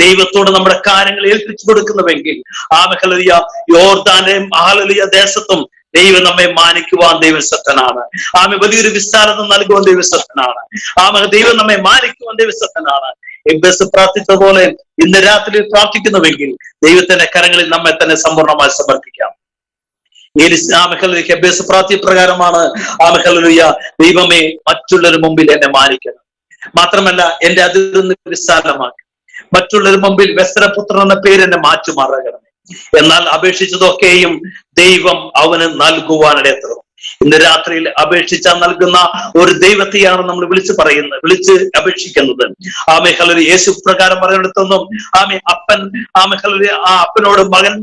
ദൈവത്തോട് നമ്മുടെ കാര്യങ്ങൾ ഏൽപ്പിച്ചു കൊടുക്കുന്നുവെങ്കിൽ യോർദാന്റെയും ദേശത്തും ദൈവം നമ്മെ മാനിക്കുവാൻ ദൈവശക്തനാണ്. വലിയൊരു വിശാലത നൽകുവാൻ ദൈവശക്തനാണ്. ദൈവം നമ്മെ മാനിക്കുവാൻ ദൈവശക്തനാണ്. എബ്ബേസ് പ്രാർത്ഥിച്ചതുപോലെ ഇന്ന് രാത്രി പ്രാർത്ഥിക്കുന്നുവെങ്കിൽ ദൈവത്തിന്റെ കരങ്ങളിൽ നമ്മെ തന്നെ സമ്പൂർണ്ണമായി സമർപ്പിക്കാം. എബ്ബേസ് പ്രാർത്ഥന പ്രകാരമാണ് ദൈവമേ, മറ്റുള്ളവരുടെ മുമ്പിൽ എന്നെ മാനിക്കണം, മാത്രമല്ല എന്റെ അതിർന്ന് വിശാലമാക്കി, മറ്റുള്ളവരുടെ മുമ്പിൽ വ്യസനപുത്രൻ എന്ന പേര് എന്നെ മാറ്റുമാറാകണമേ. എന്നാൽ അപേക്ഷിച്ചതൊക്കെയും ദൈവം അവന് നൽകുവാനിടത്തു. ഇന്ന് രാത്രിയിൽ അപേക്ഷിച്ചാൽ നൽകുന്ന ഒരു ദൈവത്തെയാണ് നമ്മൾ വിളിച്ച് അപേക്ഷിക്കുന്നത്. യേശു പ്രകാരം പറയുന്നിടത്തൊന്നും അപ്പൻ അപ്പനോട് മകൻ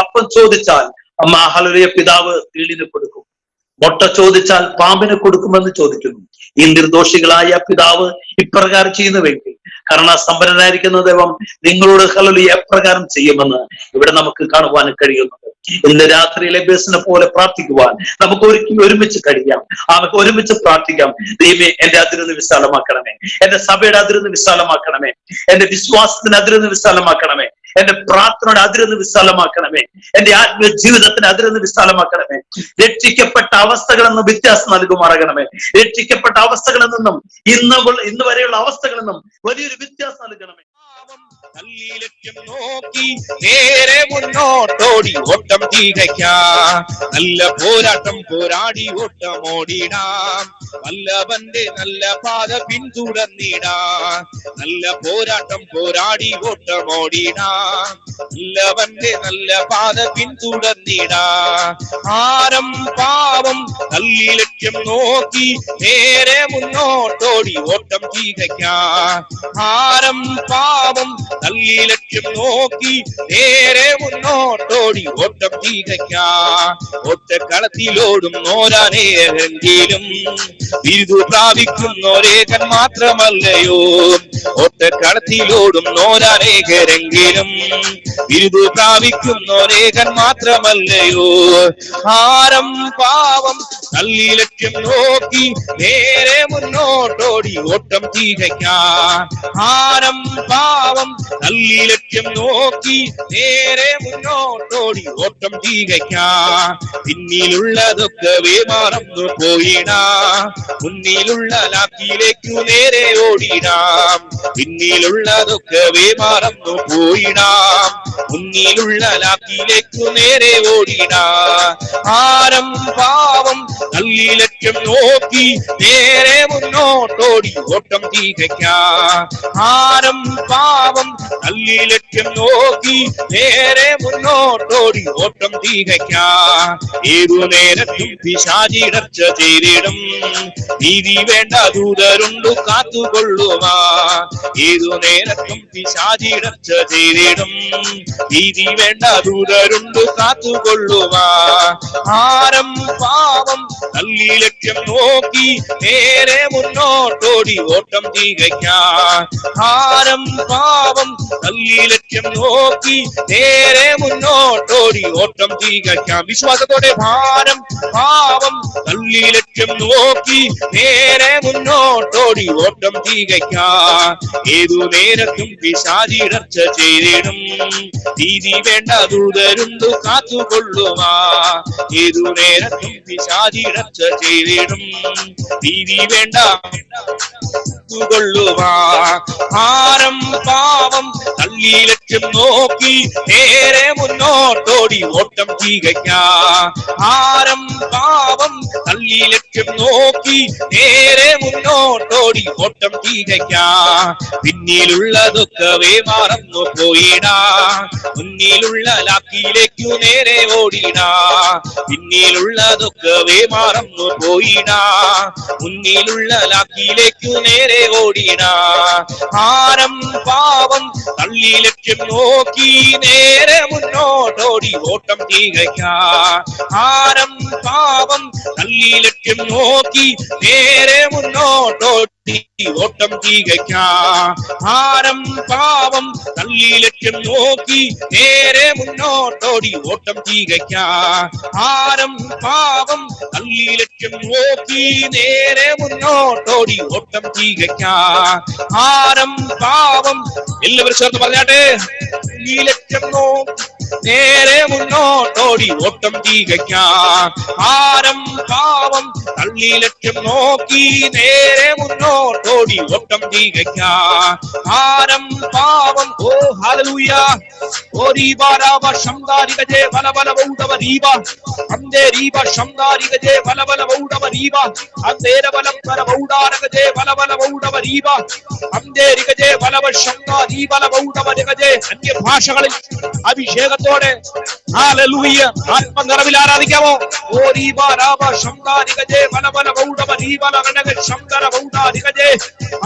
അപ്പൻ ചോദിച്ചാൽ പിതാവ് തീളിന് കൊടുക്കും, മുട്ട ചോദിച്ചാൽ പാമ്പിന് കൊടുക്കുമെന്ന് ചോദിക്കുന്നു. ഈ നിർദോഷികളായ പിതാവ് ഇപ്രകാരം ചെയ്യുന്നുവെങ്കിൽ കരുണാസമ്പന്നനായിരിക്കുന്ന ദൈവം നിങ്ങളോട് എപ്രകാരം ചെയ്യുമെന്ന് ഇവിടെ നമുക്ക് കാണുവാൻ കഴിയുന്നത്. ഇന്ന് രാത്രിയിലെ ബേസിനെ പോലെ പ്രാർത്ഥിക്കുവാൻ നമുക്ക് ഒരുമിച്ച് കഴിയാം. നമുക്ക് ഒരുമിച്ച് പ്രാർത്ഥിക്കാം. ദൈവമേ, എന്റെ അതിരുന്ന് വിശാലമാക്കണമേ, എന്റെ സഭയുടെ അതിരുന്ന് വിശാലമാക്കണമേ, എന്റെ വിശ്വാസത്തിന് അതിരുന്ന് വിശാലമാക്കണമേ, എന്റെ പ്രാർത്ഥനയുടെ അതിരുന്ന് വിശാലമാക്കണമേ, എന്റെ ആത്മീയ ജീവിതത്തിന് അതിരുന്ന് വിശാലമാക്കണമേ. രക്ഷിക്കപ്പെട്ട അവസ്ഥകളിൽ നിന്ന് വ്യത്യാസം നൽകുമാറാകണമേ. രക്ഷിക്കപ്പെട്ട അവസ്ഥകളിൽ നിന്നും ഇന്ന് വരെയുള്ള അവസ്ഥകളിൽ നിന്നും വലിയൊരു വ്യത്യാസം നൽകണമേ. ലക്ഷ്യം നോക്കി നേരെ മുന്നോട്ടോടി ഓട്ടം തികയ്ക്കാം. നല്ല പോരാട്ടം പോരാടി ഓട്ടമോടിടാം. വല്ലവന്റെ നല്ല പാത പിന്തുടർന്നിടാം. നല്ല പോരാട്ടം പോരാടി ഓട്ടമോടിടാം. വല്ലവന്റെ നല്ല പാത പിന്തുടർന്നിടാം. ആരം പാവം നല്ല ലക്ഷ്യം നോക്കി നേരെ മുന്നോട്ടോടി ഓട്ടം തികയ്ക്കാം. ആരം പാവം നല്ല ലക്ഷ്യം നോക്കി നേരെ മുന്നോട്ടോടി ഓട്ടം തികയ്ക്കാം. ഒറ്റക്കളത്തിലോടും നോരാനേരെങ്കിലും ബിരുദു പ്രാപിക്കുന്നോരേകൻ മാത്രമല്ലയോ. ഒറ്റക്കളത്തിലോടും നോരാനേകരെങ്കിലും ബിരുദു പ്രാപിക്കുന്നോരേകൻ മാത്രമല്ലയോ. ആരം പാവം നല്ല ലക്ഷ്യം നോക്കി നേരെ മുന്നോട്ടോടി ഓട്ടം തികയ്ക്കാം. ആരം പാവം നല്ല ലക്ഷ്യം നോക്കി നേരെ മുന്നോട്ടോടി ഓട്ടം തികയ്ക്കാം. പിന്നിലുള്ളതൊക്കെ മറന്നു പോയിടാം. മുന്നിലുള്ള ലാക്കിലേക്കു നേരെ ഓടിടാം. പിന്നിലുള്ളതൊക്കെ മറന്നു പോയിടാം. മുന്നിലുള്ള ലാക്കിലേക്കു നേരെ ഓടിടാം. ആരം പാവം നല്ല ലക്ഷ്യം നോക്കി നേരെ മുന്നോട്ടോടി ഓട്ടം തികയ്ക്കാം. ആരം പാവം നല്ല ലക്ഷ്യം നോക്കി നേരെ മുന്നോട്ടോടി ഓട്ടം തികയ്ക്കാം. ഏതു നേരത്തും പിശാചിടർച്ച ചെയ്തിടും. നീതി വേണ്ട ദൂതരുണ്ടു കാത്തുകൊള്ളുവാ. ഏതു നേരത്തും പിശാചിടർച്ച ചെയ്തിടും. നീതി വേണ്ട ദൂതരുണ്ടു കാത്തുകൊള്ളുവാ. ആരം പാവം നല്ല ലക്ഷ്യം നോക്കി നേരെ മുന്നോട്ടോടി ഓട്ടം തികയ്ക്കാം. ആരം പാവം തള്ളി ലക്ഷ്യം നോക്കി നേരെ മുന്നോട്ടോടി ഓട്ടം തികയ്ക്കാം. വിശ്വാസത്തോടെ ഭാരം പാപം തള്ളി ലക്ഷ്യം നോക്കി നേരെ മുന്നോട്ടോടി ഓട്ടം തികയ്ക്കാം. ഏതു നേരത്തും പിശാചിടർച്ച ചെയ്തിടും, നീതി വേണ്ട ദൂതരുണ്ടു കാത്തുകൊള്ളുവാ. ഏതു നേരത്തും പിശാചിടർച്ച ചെയ്തിടും, നീതി വേണ്ട കൊള്ളുവാ. ഭാരം പാപം തള്ളി ലക്ഷ്യം നോക്കി നേരെ മുന്നോട്ടോടി ഓട്ടം തികയ്ക്കാം. ഭാരം പാപം തള്ളി ലക്ഷ്യം നോക്കി നേരെ മുന്നോട്ടോടി ഓട്ടം തികയ്ക്കാം. പിന്നിലുള്ളതൊക്കെ മറന്നു പോയിടാ, മുന്നിലുള്ള ലാക്കിലേക്കു നേരെ ഓടിടാ. പിന്നിലുള്ളതൊക്കെ മറന്നു പോയിടാ, മുന്നിലുള്ള ലാക്കിലേക്കു നേരെ ഓടിടാ. ഭാരം പാപം തള്ളി ലക്ഷ്യം നോക്കി നേരെ മുന്നോട്ടോടി ഓട്ടം തികയ്ക്കാം. ഭാരം പാപം തള്ളി ലക്ഷ്യം നോക്കി നേരെ മുന്നോട്ടോടി ഓട്ടം തികയ്ക്കാം. ഭാരം പാപം തള്ളി ലക്ഷ്യം നോക്കി നേരെ മുന്നോട്ടോടി ഓട്ടം തികയ്ക്കാം. ഭാരം പാപം തള്ളി ലക്ഷ്യം നോക്കി നേരെ മുന്നോട്ടോടി ഓട്ടം തികയ്ക്കാം. ഭാരം പാപം എല്ലാവരും ചേർന്ന് പറഞ്ഞാട്ടെ. ഈ ലക്ഷ്യം നോക്കി നേരെ മുന്നോട്ടോടി ഓട്ടം തികയ്ക്കാം. ഭാരം പാപം തള്ളി ലക്ഷ്യം നോക്കി നേരെ മുന്നോട്ടോടി ഓട്ടം തികയ്ക്കാം. ഭാരം പാപം ഓ ഹല്ലേലൂയ. ഓ രീബാരാബ ശംദാരികജേ ബലബല ബൗഡവ രീബ അന്തേ രീബ ശംദാരികജേ ബലബല ബൗഡവ രീബ അന്തേര ബലം പര ബൗഡാരകജേ ബലബല ബൗഡവ രീബ അന്തേ രികജേ ബലവ ശംദാരി ബല ബൗഡവ രികജേ. അന്യഭാഷകളിൽ അഭിഷേകത്തോടെ ഹല്ലേലൂയ ആത്മനിറവിൽ ആരാധിക്കാമോ? ഓ രീബാരാബ ശംദാരികജേ ബലബല ബൗഡവ രീബല ഗണഗ ശംദര ബൗഡാരികജേ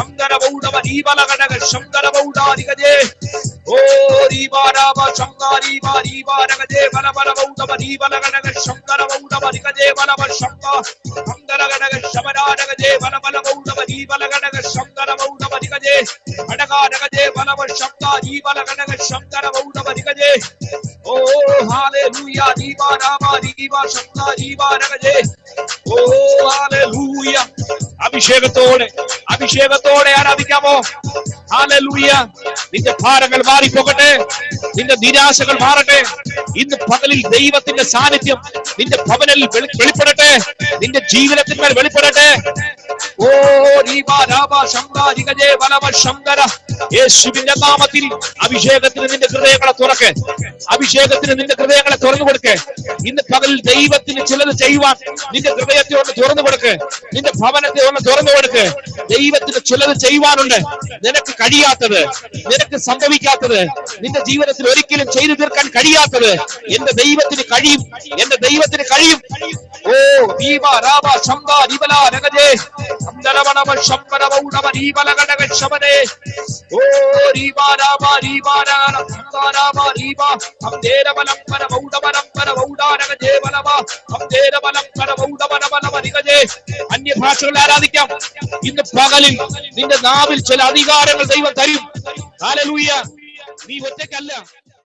അന്തര ബൗഡവ രീബല ഗണഗ ശംദര ബൗഡാരികജേ. ഓ രീബാരാബ ശംദാരി ബാരീബാരകജേ ബലബല ബൗഡവ രീബല ഗണഗ ശംദര ബൗഡവ രികജേ ബലവ ശംദ അന്തര ഗണഗ ശമരാരകജേ ബലബല ബൗഡവ രീബല ഗണഗ ശംദര ബൗഡവ രികജേ അടകാരകജേ ബലവ ശംദാരി ബല ഗണഗ ശംദര ബൗഡവ രികജേ. ഓ ഹല്ലേലൂയ. രീബാരാബ രീബ ശംദാരി ബാരകജേ. ഓ ഹല്ലേലൂയ. അഭിഷേകത്തോടെ ആരാധിക്കാമോ? ഹല്ലേലൂയ. നിന്റെ ഭാരങ്ങൾ മാറിപ്പോകട്ടെ, നിന്റെ നിരാശകൾ മാറട്ടെ. ഇന്ന് പകലിൽ ദൈവത്തിന്റെ സാന്നിധ്യം നിന്റെ ഭവനിൽ വെളിപ്പെടട്ടെ, നിന്റെ ജീവിതത്തിന്മേൽ വെളിപ്പെടട്ടെ. ഓ രീബാരാബ ശംദാരികജേ ബലവ ശംദര. യേശുവിന്റെ നാമത്തിൽ അഭിഷേകത്തിന് നിന്റെ ഹൃദയങ്ങളെ തുറക്ക്, അഭിഷേകത്തിന് നിന്റെ ഹൃദയങ്ങളെ തുറന്നു കൊടുക്ക്. ഇന്ന് പകലിൽ ദൈവത്തിന് ചിലത് ചെയ്യുവാൻ നിന്റെ ഹൃദയത്തെ ഒന്ന് തുറന്നു കൊടുക്ക്, നിന്റെ ഭവനത്തെ ഒന്ന് തുറന്നു കൊടുക്ക്. ദൈവത്തിന് ചിലത് ചെയ്യുവാനുണ്ട്, നിനക്ക് കഴിയാത്തത്, നിനക്ക് സംഭവിക്കാത്തത്, നിന്റെ ജീവിതത്തിൽ ഒരിക്കലും ചെയ്തു തീർക്കാൻ കഴിയാത്തത് എന്റെ ദൈവത്തിന് കഴിയും, എന്റെ ദൈവത്തിന് കഴിയും. ഓ ദീപരാബ ശംദാ ദിബല രഗജേ അന്തരവണവ ശംബര ബൗഡവ ദീബല ഗണഗ ശമനേ. ഓ ദീപരാബ ദീപരാന ശംദാരാബ ദീപ അന്തേരവലം പര ബൗഡവനം പര ബൗഡാരഗജേ ബലവ അന്തേരവലം പര ബൗഡവന ബലവ രിഗജേ. അന്യഭാഷകൾ ആരാധിക്കാം. ഇന്ന് പകലിൽ നിന്റെ നാവിൽ ചില അധികാരങ്ങൾ ദൈവം തരും. ഹല്ലേലൂയ. നീ ഒറ്റയ്ക്കല്ല.